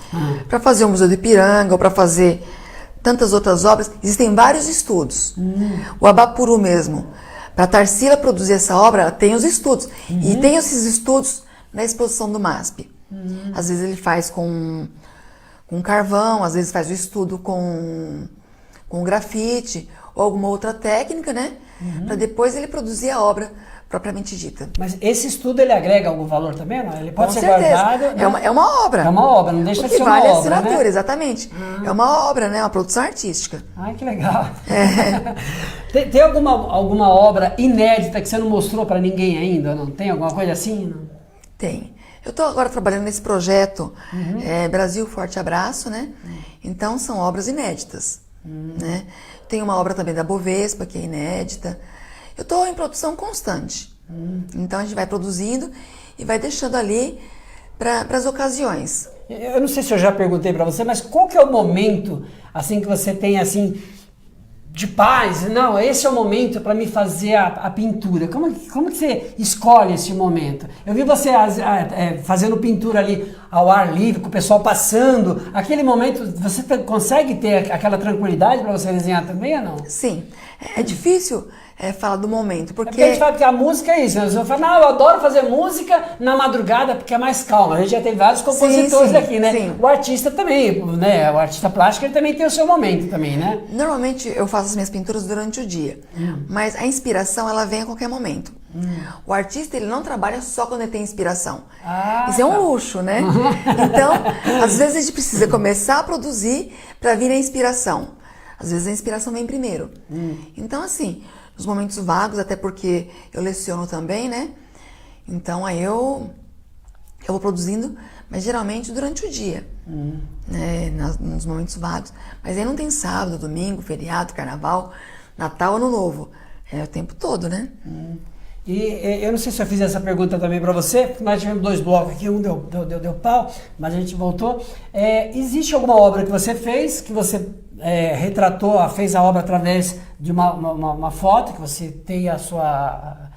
Para fazer o Museu do Ipiranga, ou para fazer tantas outras obras, existem vários estudos. O Abapuru mesmo, para a Tarsila produzir essa obra, ela tem os estudos. E tem esses estudos na exposição do MASP. Às vezes ele faz com carvão, às vezes faz o estudo com grafite ou alguma outra técnica, né? Para depois ele produzir a obra propriamente dita. Mas esse estudo ele agrega algum valor também? Não? Ele pode Com ser certeza. Guardado? É uma obra. É uma obra, não deixa de ser uma vale obra, a assinatura, né? exatamente. É uma obra, né? Uma produção artística. Ai, que legal. Tem alguma obra inédita que você não mostrou para ninguém ainda? Não tem alguma coisa assim? Não? Tem. Eu estou agora trabalhando nesse projeto Brasil Forte Abraço, né? Então são obras inéditas, né? Tem uma obra também da Bovespa, que é inédita. Eu estou em produção constante. Então a gente vai produzindo e vai deixando ali para as ocasiões. Eu não sei se eu já perguntei para você, mas qual que é o momento assim que você tem assim de paz? Não, esse é o momento para me fazer a pintura. Como que você escolhe esse momento? Eu vi você fazendo pintura ali ao ar livre, com o pessoal passando. Aquele momento, você consegue ter aquela tranquilidade para você desenhar também ou não? Sim, é difícil falar do momento, Porque a gente fala que a música é isso, né? Você fala, não, eu adoro fazer música na madrugada porque é mais calma. A gente já tem vários compositores aqui, né? Sim. O artista também, né? O artista plástico, ele também tem o seu momento também, né? Normalmente eu faço as minhas pinturas durante o dia, mas a inspiração, ela vem a qualquer momento. O artista, ele não trabalha só quando ele tem inspiração. Isso é um luxo, né? Então, às vezes a gente precisa começar a produzir para vir a inspiração. Às vezes a inspiração vem primeiro. Então, assim, nos momentos vagos, até porque eu leciono também, né? Então, aí eu vou produzindo, mas geralmente durante o dia, né? Nos momentos vagos. Mas aí não tem sábado, domingo, feriado, carnaval, Natal, Ano Novo. É o tempo todo, né? E eu não sei se eu fiz essa pergunta também para você, porque nós tivemos 2 blocos aqui, um deu pau, mas a gente voltou. Existe alguma obra que você fez, que você retratou, fez a obra através de uma foto, que você tem a sua...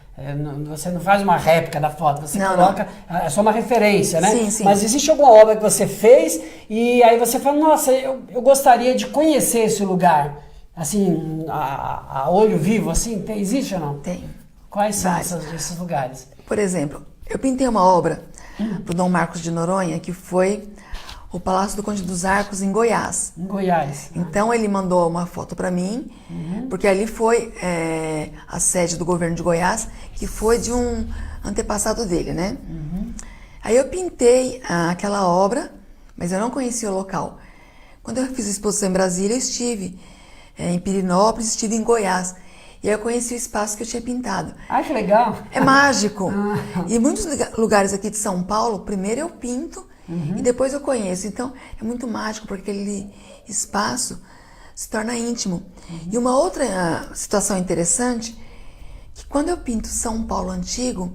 você não faz uma réplica da foto, você coloca... É só uma referência, né? Sim, sim. Mas existe alguma obra que você fez e aí você fala, nossa, eu gostaria de conhecer esse lugar, assim, a olho vivo, assim, existe ou não? Tem. Quais são esses lugares? Por exemplo, eu pintei uma obra para o Dom Marcos de Noronha, que foi o Palácio do Conde dos Arcos, em Goiás. Em Goiás. Então ele mandou uma foto para mim, porque ali foi a sede do governo de Goiás, que foi de um antepassado dele, né? Aí eu pintei aquela obra, mas eu não conhecia o local. Quando eu fiz a exposição em Brasília, eu estive em Pirinópolis, estive em Goiás. E aí eu conheci o espaço que eu tinha pintado. Ah, que legal! É mágico! E muitos lugares aqui de São Paulo, primeiro eu pinto e depois eu conheço. Então é muito mágico, porque aquele espaço se torna íntimo. E uma outra situação interessante, que quando eu pinto São Paulo antigo,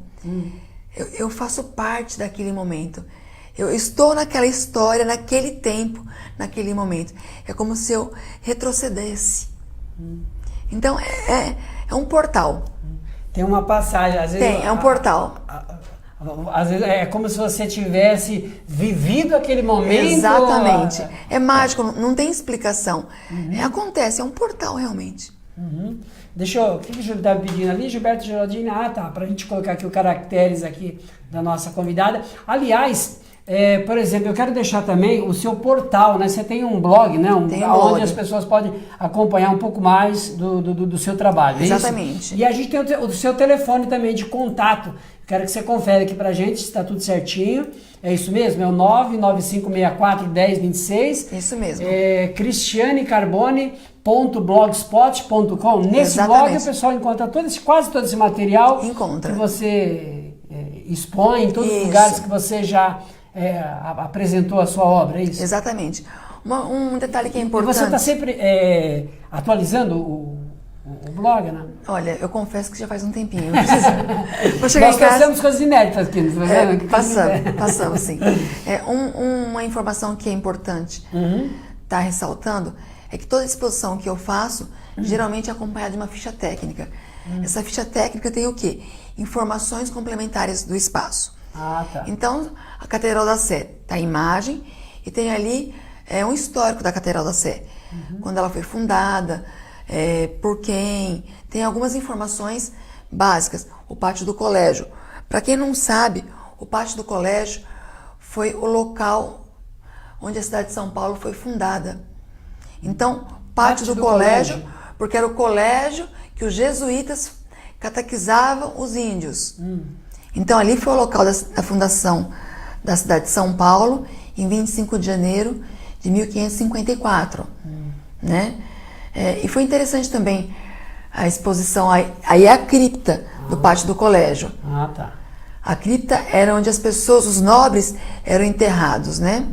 eu faço parte daquele momento. Eu estou naquela história, naquele tempo, naquele momento. É como se eu retrocedesse. Então, é um portal. Tem uma passagem, às vezes... É um portal. Às vezes é como se você tivesse vivido aquele momento... Exatamente. É mágico, não tem explicação. Acontece, é um portal, realmente. O que o Júlio estava pedindo ali? Gilberto Geraldini, pra gente colocar aqui os caracteres aqui da nossa convidada. Aliás... por exemplo, eu quero deixar também o seu portal, né? Você tem um blog, né? Onde as pessoas podem acompanhar um pouco mais do seu trabalho. Exatamente. E a gente tem o seu telefone também de contato. Quero que você confere aqui pra gente se está tudo certinho. É isso mesmo? É o 995641026. Isso mesmo. cristianecarbone.blogspot.com. Nesse blog o pessoal encontra quase todo esse material. Encontra. Que você expõe em todos os lugares que você já... apresentou a sua obra, é isso? Exatamente. Um detalhe que é importante... E você está sempre atualizando o blog, né? Olha, eu confesso que já faz um tempinho. Vou chegar Nós em casa... passamos coisas inéditas aqui, não Passamos, sim. Uma informação que é importante estar ressaltando é que toda exposição que eu faço, geralmente é acompanhada de uma ficha técnica. Essa ficha técnica tem o quê? Informações complementares do espaço. Tá. Então, a Catedral da Sé está a imagem e tem ali um histórico da Catedral da Sé. Quando ela foi fundada, por quem. Tem algumas informações básicas. O pátio do colégio. Para quem não sabe, o pátio do colégio foi o local onde a cidade de São Paulo foi fundada. Então, pátio do colégio, porque era o colégio que os jesuítas catequizavam os índios. Então, ali foi o local da fundação da cidade de São Paulo, em 25 de janeiro de 1554. Né? E foi interessante também a exposição, aí é a cripta do pátio do colégio. Tá. A cripta era onde as pessoas, os nobres, eram enterrados, né?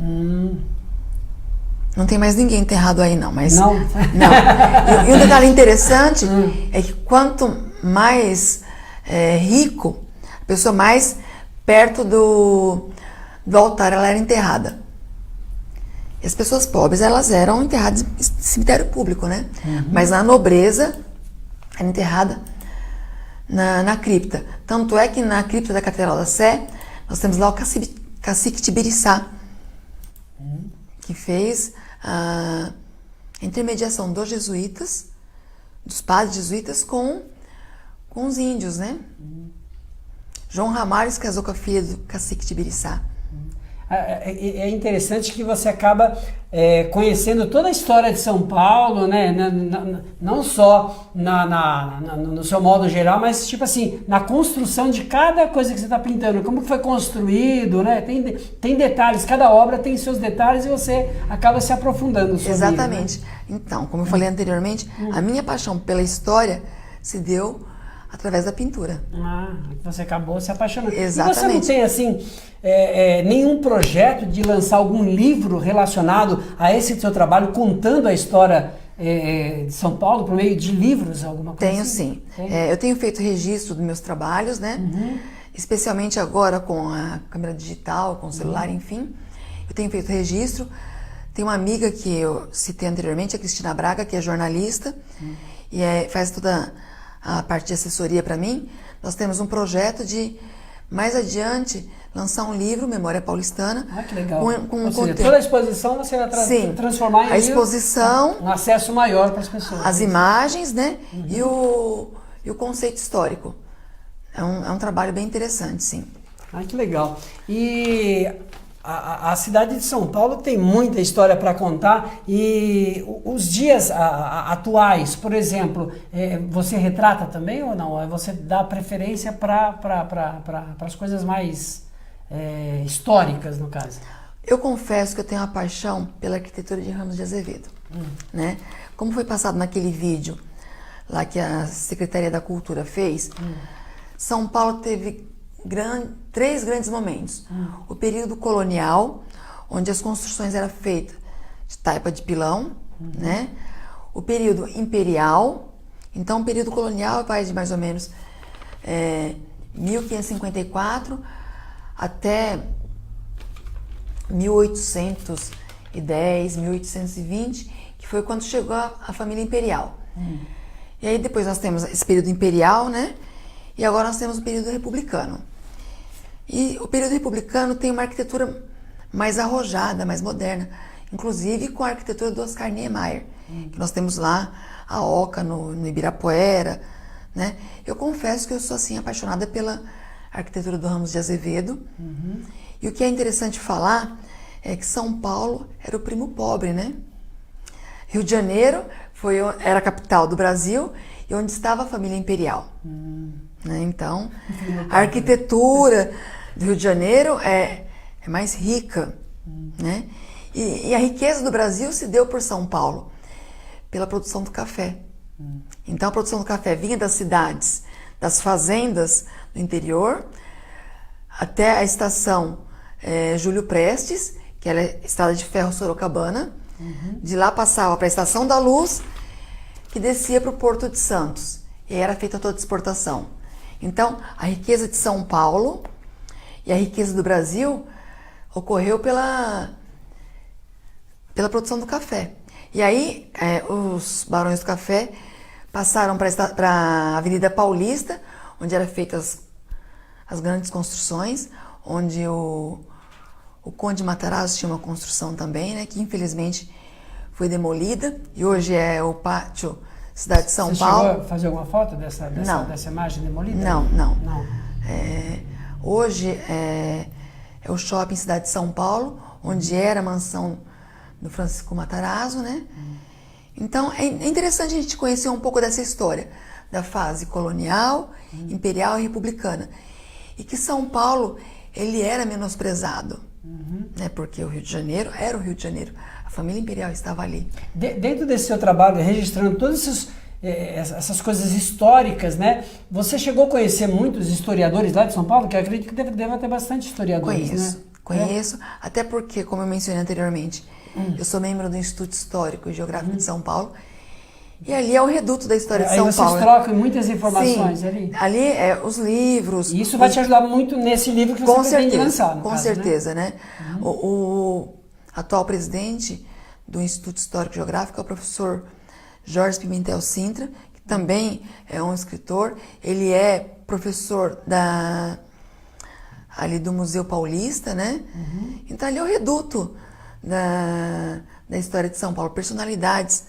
Não tem mais ninguém enterrado aí, não. Mas, Não? Não. E um detalhe interessante é que quanto mais rico, a pessoa mais perto do altar ela era enterrada. E as pessoas pobres, elas eram enterradas em cemitério público, né? Mas a nobreza era enterrada na cripta. Tanto é que na cripta da Catedral da Sé, nós temos lá o cacique Tibiriçá, que fez a intermediação dos jesuítas, dos padres jesuítas com os índios, né? João Ramalho se casou com a filha do cacique Tibiriçá. É interessante que você acaba conhecendo toda a história de São Paulo, né? Não só no seu modo geral, mas tipo assim, na construção de cada coisa que você está pintando, como foi construído, né? Tem detalhes, cada obra tem seus detalhes e você acaba se aprofundando sobre isso. Exatamente. Né? Então, como eu falei anteriormente, a minha paixão pela história se deu através da pintura. Você acabou se apaixonando. Exatamente. E você não tem, assim, nenhum projeto de lançar algum livro relacionado a esse seu trabalho, contando a história de São Paulo por meio de livros, alguma coisa? Tenho, assim? sim. Eu tenho feito registro dos meus trabalhos, né? Especialmente agora com a câmera digital, com o celular, enfim. Eu tenho feito registro. Tem uma amiga que eu citei anteriormente, a Cristina Braga, que é jornalista, e faz toda a parte de assessoria para mim. Nós temos um projeto de, mais adiante, lançar um livro, Memória Paulistana. Que legal. Com seja, toda a exposição você vai transformar em a exposição, um acesso maior para as pessoas. As imagens, né? E o conceito histórico. É um trabalho bem interessante, sim. Que legal. E a cidade de São Paulo tem muita história para contar e os dias atuais, por exemplo, você retrata também ou não? Você dá preferência para as coisas mais históricas, no caso? Eu confesso que eu tenho uma paixão pela arquitetura de Ramos de Azevedo. Né? Como foi passado naquele vídeo lá que a Secretaria da Cultura fez, São Paulo teve três grandes momentos. O período colonial, onde as construções eram feitas de taipa de pilão, né? O período imperial. Então, o período colonial vai de mais ou menos 1554 até 1810, 1820, que foi quando chegou a família imperial. E aí depois nós temos esse período imperial, né? E agora nós temos o período republicano. E o período republicano tem uma arquitetura mais arrojada, mais moderna, inclusive com a arquitetura do Oscar Niemeyer, que nós temos lá a Oca no Ibirapuera, né? Eu confesso que eu sou assim apaixonada pela arquitetura do Ramos de Azevedo. E o que é interessante falar é que São Paulo era o primo pobre, né? Rio de Janeiro era a capital do Brasil e onde estava a família imperial. Né? Então, a arquitetura do Rio de Janeiro é mais rica, né? E a riqueza do Brasil se deu por São Paulo, pela produção do café. Então, a produção do café vinha das cidades, das fazendas do interior, até a estação Júlio Prestes, que era a estrada de ferro Sorocabana. De lá passava para a Estação da Luz, que descia para o Porto de Santos. E aí era feita toda a exportação. Então, a riqueza de São Paulo e a riqueza do Brasil ocorreu pela produção do café. E aí, os barões do café passaram para a Avenida Paulista, onde eram feitas as grandes construções, onde o Conde Matarazzo tinha uma construção também, né, que infelizmente foi demolida, e hoje é o Pátio Cidade de São Paulo. Você chegou a fazer alguma foto dessa imagem demolida? Não. Hoje é o Shopping Cidade de São Paulo, onde era a mansão do Francisco Matarazzo, né? Então, é interessante a gente conhecer um pouco dessa história, da fase colonial, imperial e republicana. E que São Paulo, ele era menosprezado, né? Porque o Rio de Janeiro era o Rio de Janeiro. A família imperial estava ali. Dentro desse seu trabalho, registrando todas essas coisas históricas, né? Você chegou a conhecer muitos historiadores lá de São Paulo? Que eu acredito que deva ter bastante historiadores, né? Conheço, até porque, como eu mencionei anteriormente, eu sou membro do Instituto Histórico e Geográfico de São Paulo, e ali é o reduto da história de São Paulo. Aí vocês trocam muitas informações. Sim, ali? Ali é os livros. E isso vai te ajudar muito nesse livro que você pretende lançar, no com caso, certeza, né? O atual presidente do Instituto Histórico e Geográfico é o professor Jorge Pimentel Sintra, que também é um escritor. Ele é professor ali do Museu Paulista, né? Então ali é o reduto da história de São Paulo, personalidades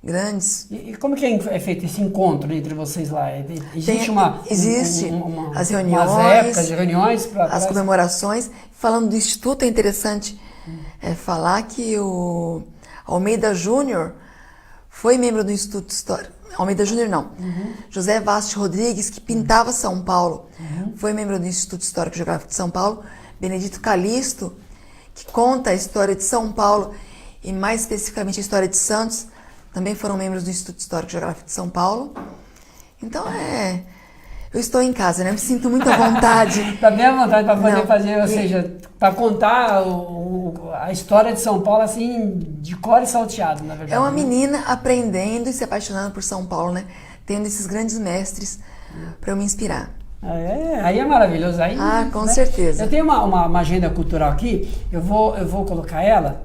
grandes. E como que é feito esse encontro entre vocês lá? Existe as reuniões, umas épocas de reuniões? As comemorações. Falando do Instituto, é interessante falar que o Almeida Júnior foi membro do Instituto Histórico. Almeida Júnior não. José Vasti Rodrigues, que pintava São Paulo, foi membro do Instituto Histórico e Geográfico de São Paulo. Benedito Calixto, que conta a história de São Paulo e mais especificamente a história de Santos, também foram membros do Instituto Histórico e Geográfico de São Paulo. Então eu estou em casa, né? Me sinto muito à vontade. Está bem à vontade para poder fazer, ou seja, para contar a história de São Paulo assim, de cor e salteado, na verdade. É uma menina aprendendo e se apaixonando por São Paulo, né? Tendo esses grandes mestres para eu me inspirar. Aí é maravilhoso. Aí, com certeza. Eu tenho uma agenda cultural aqui, eu vou colocar ela,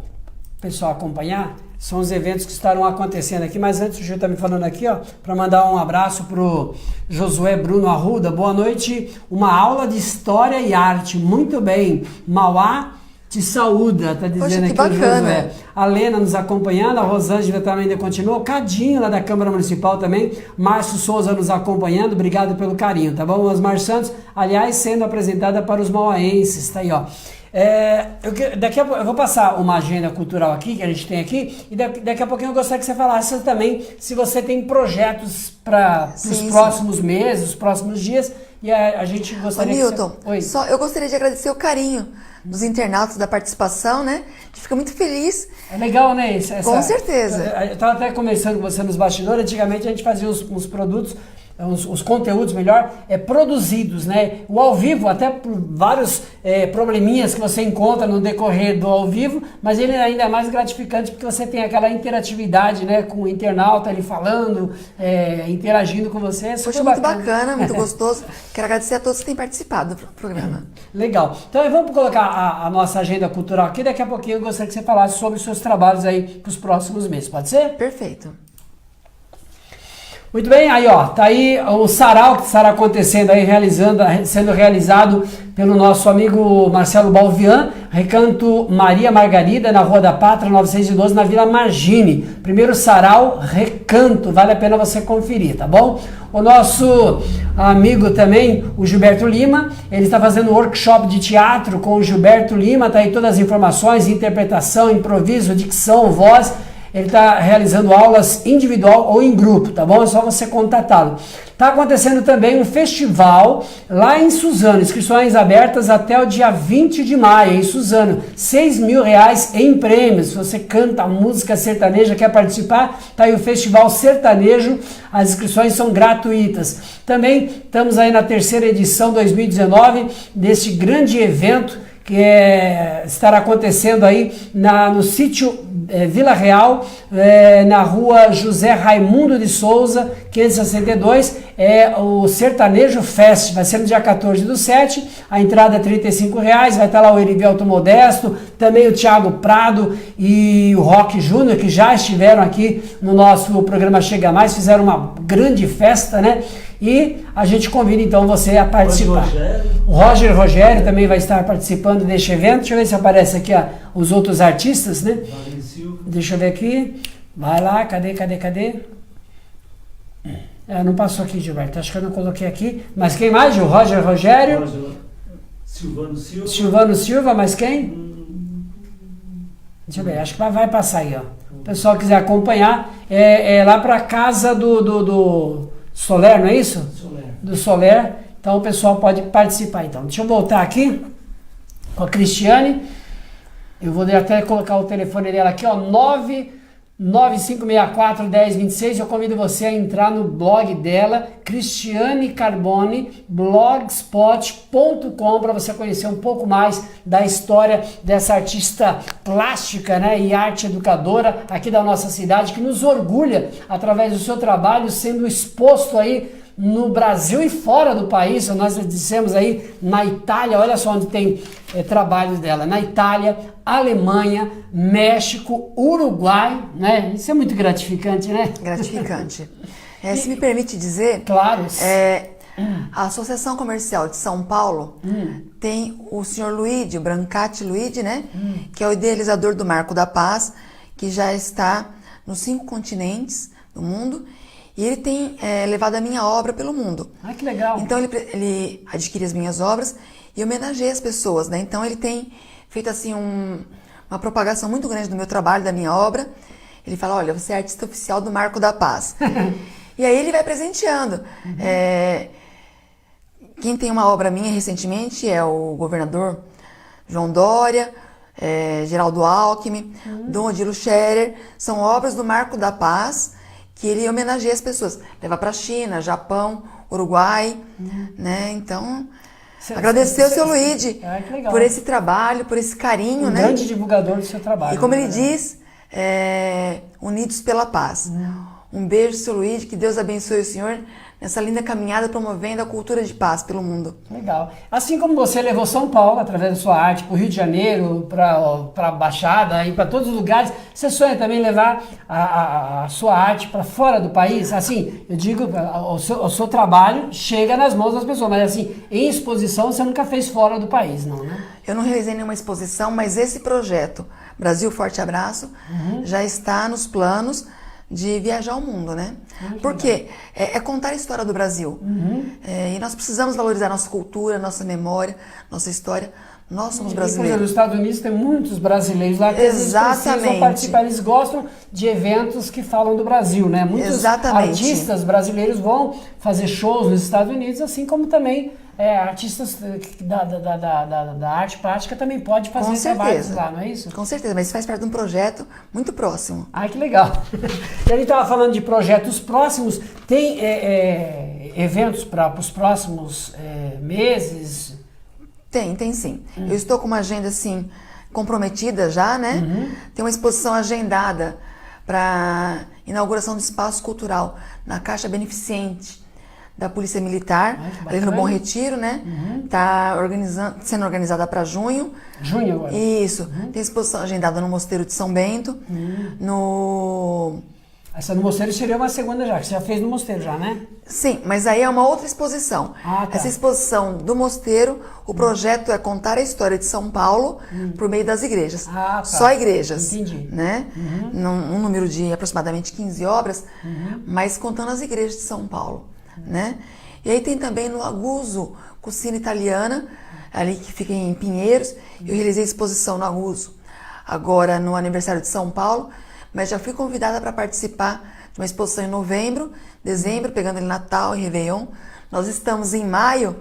o pessoal acompanhar. São os eventos que estarão acontecendo aqui, mas antes o Gil está me falando aqui, ó, para mandar um abraço pro Josué Bruno Arruda. Boa noite, uma aula de História e Arte, muito bem. Mauá te saúda, tá dizendo Poxa, aqui o Josué. A Lena nos acompanhando, a Rosângela também ainda continua, o Cadinho lá da Câmara Municipal também, Márcio Souza nos acompanhando, obrigado pelo carinho, tá bom? Osmar Santos, aliás, sendo apresentada para os mauaenses, tá aí, ó. Daqui a pouco eu vou passar uma agenda cultural aqui, que a gente tem aqui, e daqui a pouquinho eu gostaria que você falasse também se você tem projetos para os próximos meses, os próximos dias, e a gente gostaria Newton, Oi. eu gostaria de agradecer o carinho dos internautas, da participação, né? A gente fica muito feliz. É legal, né? Com certeza. Eu estava até conversando com você nos bastidores, antigamente a gente fazia uns produtos, os conteúdos, melhor, produzidos, né? O ao vivo, até por vários probleminhas que você encontra no decorrer do ao vivo, mas ele ainda é mais gratificante porque você tem aquela interatividade, né? Com o internauta ali falando, interagindo com você. Poxa, muito bacana, muito gostoso. Quero agradecer a todos que têm participado do programa. Legal. Então vamos colocar a nossa agenda cultural aqui. Daqui a pouquinho eu gostaria que você falasse sobre os seus trabalhos aí para os próximos meses. Pode ser? Perfeito. Muito bem, aí ó, tá aí o sarau que estará acontecendo aí, sendo realizado pelo nosso amigo Marcelo Balvian, Recanto Maria Margarida, na Rua da Pátria, 912, na Vila Margine. Primeiro sarau Recanto, vale a pena você conferir, tá bom? O nosso amigo também, o Gilberto Lima, ele está fazendo um workshop de teatro com o Gilberto Lima, tá aí todas as informações, interpretação, improviso, dicção, voz. Ele está realizando aulas individual ou em grupo, tá bom? É só você contatá-lo. Está acontecendo também um festival lá em Suzano, inscrições abertas até o dia 20 de maio, em Suzano. R$6.000 em prêmios. Se você canta música sertaneja, quer participar, tá aí o Festival Sertanejo, as inscrições são gratuitas. Também estamos aí na terceira edição 2019 deste grande evento que estará acontecendo aí no sítio Vila Real, na rua José Raimundo de Souza, 562, o Sertanejo Fest, vai ser no dia 14/7, a entrada é R$35, vai estar lá o Erivelto Modesto, também o Thiago Prado e o Rock Júnior, que já estiveram aqui no nosso programa Chega Mais, fizeram uma grande festa, né? E a gente convida então você a participar. O Roger Rogério também vai estar participando deste evento. Deixa eu ver se aparece aqui os outros artistas, né? Deixa eu ver aqui. Vai lá, cadê? Não passou aqui, Gilberto. Acho que eu não coloquei aqui. Mas quem mais? O Roger Rogério. Silvano Silva, mas quem? Deixa eu ver, acho que vai passar aí, ó. O pessoal quiser acompanhar, é lá para casa do Soler, não é isso? Do Soler. Então o pessoal pode participar. Então, deixa eu voltar aqui com a Cristiane. Eu vou até colocar o telefone dela aqui, ó, 9564-1026. Eu convido você a entrar no blog dela, Cristiane Carbone, blogspot.com, para você conhecer um pouco mais da história dessa artista plástica, né, e arte educadora aqui da nossa cidade, que nos orgulha através do seu trabalho sendo exposto aí no Brasil e fora do país. Nós dissemos aí na Itália, olha só onde tem trabalhos dela, na Itália, Alemanha, México, Uruguai, né? Isso é muito gratificante, né? Gratificante. Se me permite dizer, claro. A Associação Comercial de São Paulo tem o senhor Luigi, o Brancati Luigi, né? Que é o idealizador do Marco da Paz, que já está nos 5 continentes do mundo. E ele tem levado a minha obra pelo mundo. Ah, que legal. Então ele adquire as minhas obras e homenageia as pessoas, né? Então ele tem feito assim uma propagação muito grande do meu trabalho, da minha obra. Ele fala, olha, você é artista oficial do Marco da Paz. E aí ele vai presenteando. Quem tem uma obra minha recentemente é o governador João Dória, Geraldo Alckmin, Dom Odilo Scherer. São obras do Marco da Paz que ele homenageia as pessoas. Leva para a China, Japão, Uruguai, né? Então, agradecer ao seu Luigi por esse trabalho, por esse carinho, né? Grande divulgador do seu trabalho. E como ele diz, unidos pela paz. Um beijo, seu Luigi, que Deus abençoe o senhor nessa linda caminhada promovendo a cultura de paz pelo mundo. Legal. Assim como você levou São Paulo, através da sua arte, para o Rio de Janeiro, para a Baixada e para todos os lugares, você sonha também levar a sua arte para fora do país? Assim, eu digo, o seu trabalho chega nas mãos das pessoas, mas assim, em exposição você nunca fez fora do país, não, né? Eu não realizei nenhuma exposição, mas esse projeto, Brasil Forte Abraço, já está nos planos de viajar ao mundo, né? Porque é contar a história do Brasil. E nós precisamos valorizar nossa cultura, nossa memória, nossa história. Nós somos brasileiros. Por exemplo, nos Estados Unidos tem muitos brasileiros lá que precisam participar. Eles gostam de eventos que falam do Brasil, né? Muitos artistas brasileiros vão fazer shows nos Estados Unidos, assim como também artistas da arte plástica também pode fazer trabalhos lá, não é isso? Com certeza, mas isso faz parte de um projeto muito próximo. Ai, que legal. E a gente estava falando de projetos próximos. Tem eventos para os próximos meses? Tem sim. Eu estou com uma agenda assim comprometida já, né? Tem uma exposição agendada para inauguração do espaço cultural na Caixa Beneficente da Polícia Militar, ali no Bom Retiro, né? Tá sendo organizada para junho. Junho agora? Isso. Tem exposição agendada no Mosteiro de São Bento, Essa no Mosteiro seria uma segunda já, que você já fez no Mosteiro já, né? Sim, mas aí é uma outra exposição. Tá. Essa exposição do Mosteiro, o projeto é contar a história de São Paulo por meio das igrejas. Tá. Só igrejas. Entendi. Né? Um número de aproximadamente 15 obras, mas contando as igrejas de São Paulo. Né? E aí tem também no Aguso, Cucina Italiana, ali que fica em Pinheiros. Eu realizei exposição no Aguso agora no aniversário de São Paulo, mas já fui convidada para participar de uma exposição em novembro, dezembro, pegando ele Natal e Réveillon. Nós estamos em maio,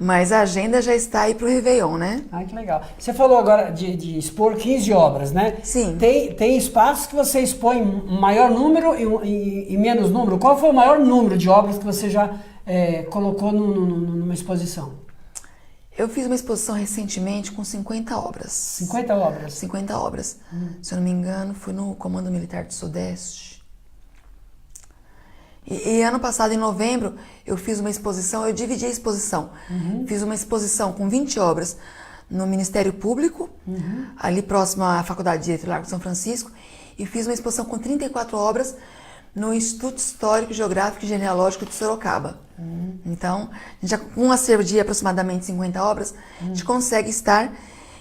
mas a agenda já está aí para o Réveillon, né? Ah, que legal. Você falou agora de expor 15 obras, né? Sim. Tem espaços que você expõe maior número e menos número. Qual foi o maior número de obras que você já colocou numa exposição? Eu fiz uma exposição recentemente com 50 obras. 50 obras? 50 obras. Se eu não me engano, foi no Comando Militar do Sudeste. E ano passado, em novembro, eu fiz uma exposição, eu dividi a exposição. Fiz uma exposição com 20 obras no Ministério Público, ali próximo à Faculdade de Direito Largo de São Francisco, e fiz uma exposição com 34 obras no Instituto Histórico, Geográfico e Genealógico de Sorocaba. Então, já com um acervo de aproximadamente 50 obras, a gente consegue estar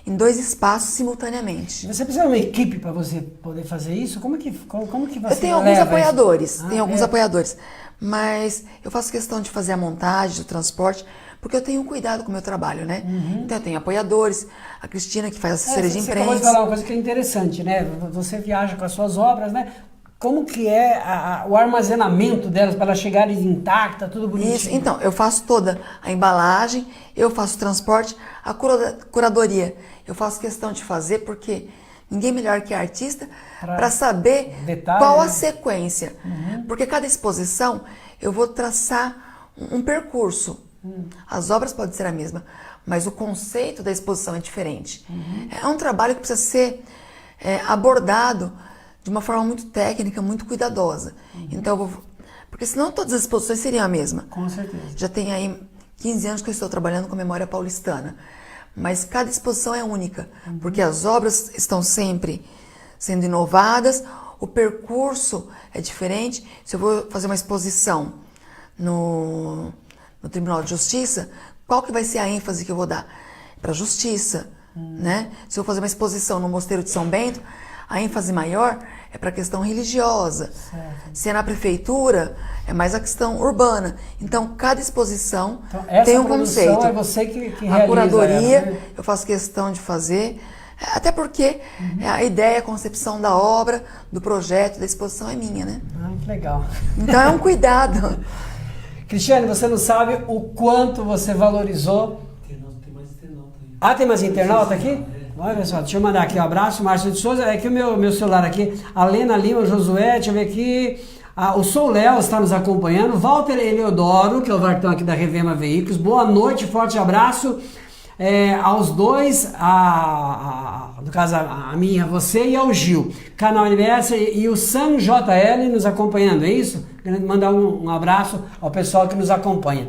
em 2 espaços simultaneamente. Você precisa de uma equipe para você poder fazer isso? Como que você Eu tenho alguns apoiadores, apoiadores, mas eu faço questão de fazer a montagem, o transporte, porque eu tenho cuidado com o meu trabalho, né? Então eu tenho apoiadores, a Cristina que faz assessoria de imprensa. Você acabou de falar uma coisa que é interessante, né? Você viaja com as suas obras, né? Como que é o armazenamento delas para elas chegarem intactas, tudo bonitinho? Isso, então, eu faço toda a embalagem, eu faço o transporte, a curadoria. Eu faço questão de fazer porque Ninguém melhor que a artista para saber detalhe, qual a né? sequência. Porque cada exposição eu vou traçar um percurso. As obras podem ser a mesma, mas o conceito da exposição é diferente. É um trabalho que precisa ser abordado de uma forma muito técnica, muito cuidadosa. Então, porque senão todas as exposições seriam a mesma. Com certeza. Já tem aí 15 anos que eu estou trabalhando com memória paulistana. Mas cada exposição é única, porque as obras estão sempre sendo inovadas, o percurso é diferente. Se eu vou fazer uma exposição no Tribunal de Justiça, qual que vai ser a ênfase que eu vou dar? Para a justiça, né? Se eu vou fazer uma exposição no Mosteiro de São Bento, a ênfase maior é para a questão religiosa. Certo. Se é na prefeitura, é mais a questão urbana. Então, cada exposição tem um conceito. É você que realiza a curadoria, ela, né? Eu faço questão de fazer, até porque a ideia, a concepção da obra, do projeto, da exposição é minha, né? Ah, que legal. Então, é um cuidado. Cristiane, você não sabe o quanto você valorizou... Tem mais internauta aqui? Olha, pessoal, deixa eu mandar aqui um abraço, Márcio de Souza, é que o meu celular aqui, a Lena Lima, Josué, deixa eu ver aqui, o Sou Léo está nos acompanhando, Walter Eleodoro, que é o Vartão aqui da Revema Veículos, boa noite, forte abraço aos dois, no caso a mim, a você e ao Gil, canal NBS e o Sam JL nos acompanhando, é isso? Querendo mandar um abraço ao pessoal que nos acompanha.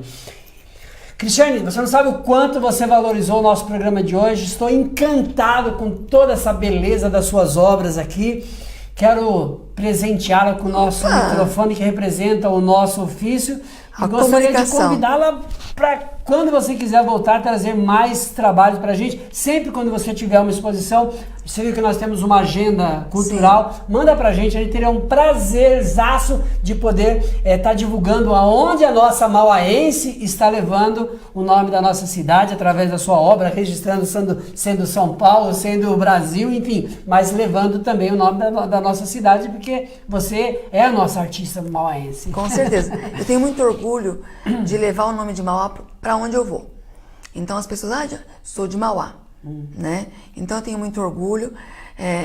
Cristiane, você não sabe o quanto você valorizou o nosso programa de hoje. Estou encantado com toda essa beleza das suas obras aqui. Quero presenteá-la com o nosso microfone que representa o nosso ofício. E gostaria de convidá-la para, quando você quiser voltar, trazer mais trabalhos para a gente. Sempre quando você tiver uma exposição, você viu que nós temos uma agenda cultural, sim, manda para a gente teria um prazerzaço de poder estar divulgando aonde a nossa mauaense está levando o nome da nossa cidade através da sua obra, registrando sendo São Paulo, sendo o Brasil, enfim, mas levando também o nome da nossa cidade, porque você é a nossa artista mauaense. Com certeza. Eu tenho muito orgulho de levar o nome de Mauá para onde eu vou. Então as pessoas, sou de Mauá, né? Então eu tenho muito orgulho.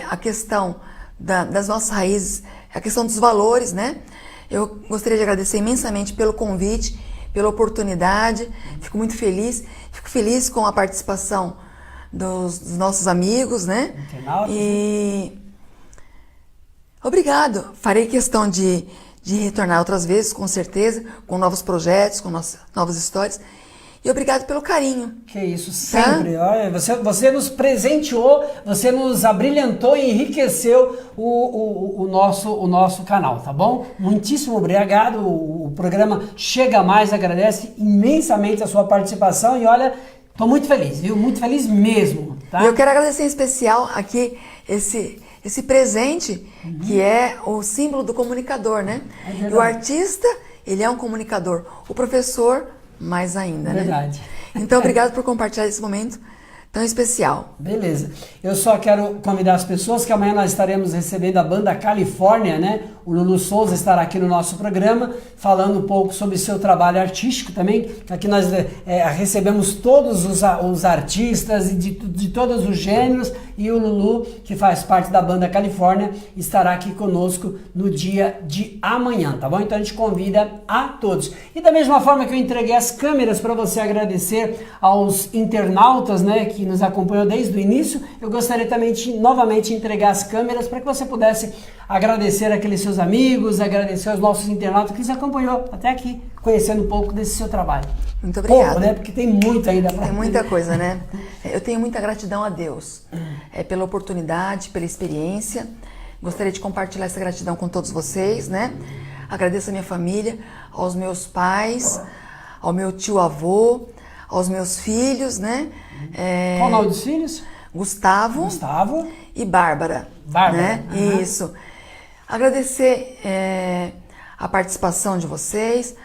A questão das nossas raízes, a questão dos valores, né? Eu gostaria de agradecer imensamente pelo convite, pela oportunidade. Fico muito feliz. Fico feliz com a participação dos nossos amigos, né? E obrigado. Farei questão de retornar outras vezes, com certeza, com novos projetos, com novas histórias. E obrigado pelo carinho. Que isso, sempre. Tá? Olha, você nos presenteou, você nos abrilhantou e enriqueceu o nosso canal, tá bom? Muitíssimo obrigado. O programa Chega Mais agradece imensamente a sua participação e olha, estou muito feliz, viu? Muito feliz mesmo. Tá? E eu quero agradecer em especial aqui esse presente, que é o símbolo do comunicador, né? E o artista, ele é um comunicador. O professor, mais ainda, né? Verdade. Então, obrigado por compartilhar esse momento tão especial. Beleza. Eu só quero convidar as pessoas que amanhã nós estaremos recebendo a banda Califórnia, né? O Lulu Souza estará aqui no nosso programa, falando um pouco sobre seu trabalho artístico também. Aqui nós recebemos todos os artistas de todos os gêneros e o Lulu, que faz parte da banda Califórnia, estará aqui conosco no dia de amanhã, tá bom? Então a gente convida a todos. E da mesma forma que eu entreguei as câmeras para você agradecer aos internautas, né, que nos acompanhou desde o início, eu gostaria também de novamente entregar as câmeras para que você pudesse agradecer aqueles seus amigos, agradecer aos nossos internautas que nos acompanhou até aqui, conhecendo um pouco desse seu trabalho. Muito obrigada. Pouco, né? Porque tem muito ainda para... Tem muita coisa, né? Eu tenho muita gratidão a Deus pela oportunidade, pela experiência. Gostaria de compartilhar essa gratidão com todos vocês, né? Agradeço a minha família, aos meus pais, ao meu tio-avô, aos meus filhos, né? Qual o nome dos filhos? Gustavo e Bárbara. Né? Uhum. Isso. Agradecer a participação de vocês,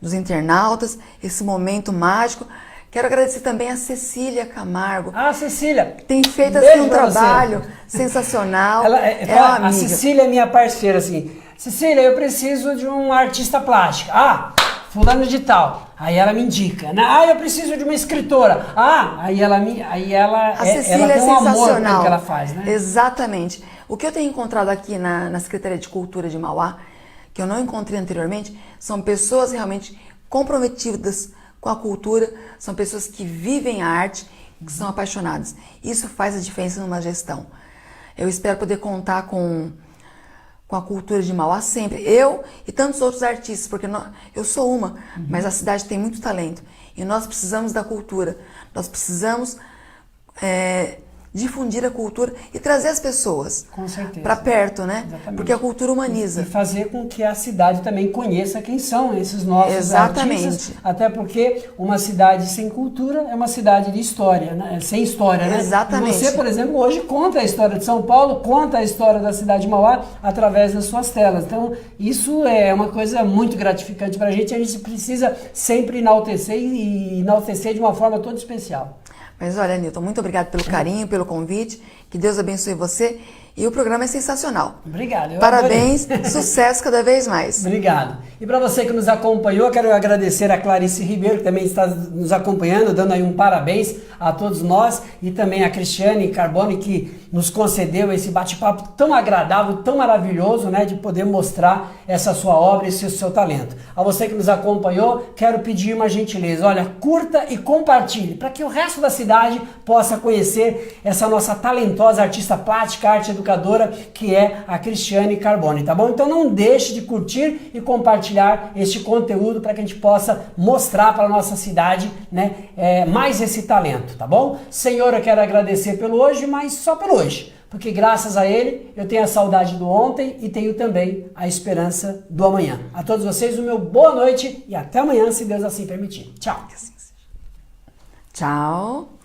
dos internautas, esse momento mágico. Quero agradecer também a Cecília Camargo. Ah, Cecília. Tem feito assim, um trabalho sensacional. Ela amiga. A Cecília é minha parceira, assim. Cecília, eu preciso de um artista plástico. fulano de tal. Aí ela me indica, né? Ah, eu preciso de uma escritora. Ah, aí ela A Cecília ela tem um amor sensacional. pelo que ela faz, né? Exatamente. O que eu tenho encontrado aqui na Secretaria de Cultura de Mauá, que eu não encontrei anteriormente, são pessoas realmente comprometidas com a cultura, são pessoas que vivem a arte, que são apaixonadas. Isso faz a diferença numa gestão. Eu espero poder contar com a cultura de Mauá sempre. Eu e tantos outros artistas, porque eu sou uma, mas a cidade tem muito talento. E nós precisamos da cultura. Nós precisamos difundir a cultura e trazer as pessoas para perto, né? Exatamente. Porque a cultura humaniza. E fazer com que a cidade também conheça quem são esses nossos artistas. Até porque uma cidade sem cultura é uma cidade de história, né? Sem história, né? Exatamente. E você, por exemplo, hoje conta a história de São Paulo, conta a história da cidade de Mauá através das suas telas. Então, isso é uma coisa muito gratificante para a gente precisa sempre enaltecer e enaltecer de uma forma toda especial. Mas olha, Nilton, muito obrigado pelo carinho, pelo convite. Que Deus abençoe você. E o programa é sensacional. Obrigado. Parabéns, sucesso cada vez mais. Obrigado. E para você que nos acompanhou, quero agradecer a Clarice Ribeiro, que também está nos acompanhando, dando aí um parabéns a todos nós, e também a Cristiane Carbone, que nos concedeu esse bate-papo tão agradável, tão maravilhoso, né, de poder mostrar essa sua obra e esse seu talento. A você que nos acompanhou, quero pedir uma gentileza. Olha, curta e compartilhe, para que o resto da cidade possa conhecer essa nossa talentosa artista plástica, arte educadora, que é a Cristiane Carbone, tá bom? Então não deixe de curtir e compartilhar este conteúdo para que a gente possa mostrar para a nossa cidade, né, mais esse talento, tá bom? Senhor, eu quero agradecer pelo hoje, mas só pelo hoje, porque graças a ele eu tenho a saudade do ontem e tenho também a esperança do amanhã. A todos vocês, o meu boa noite e até amanhã, se Deus assim permitir. Tchau. Tchau.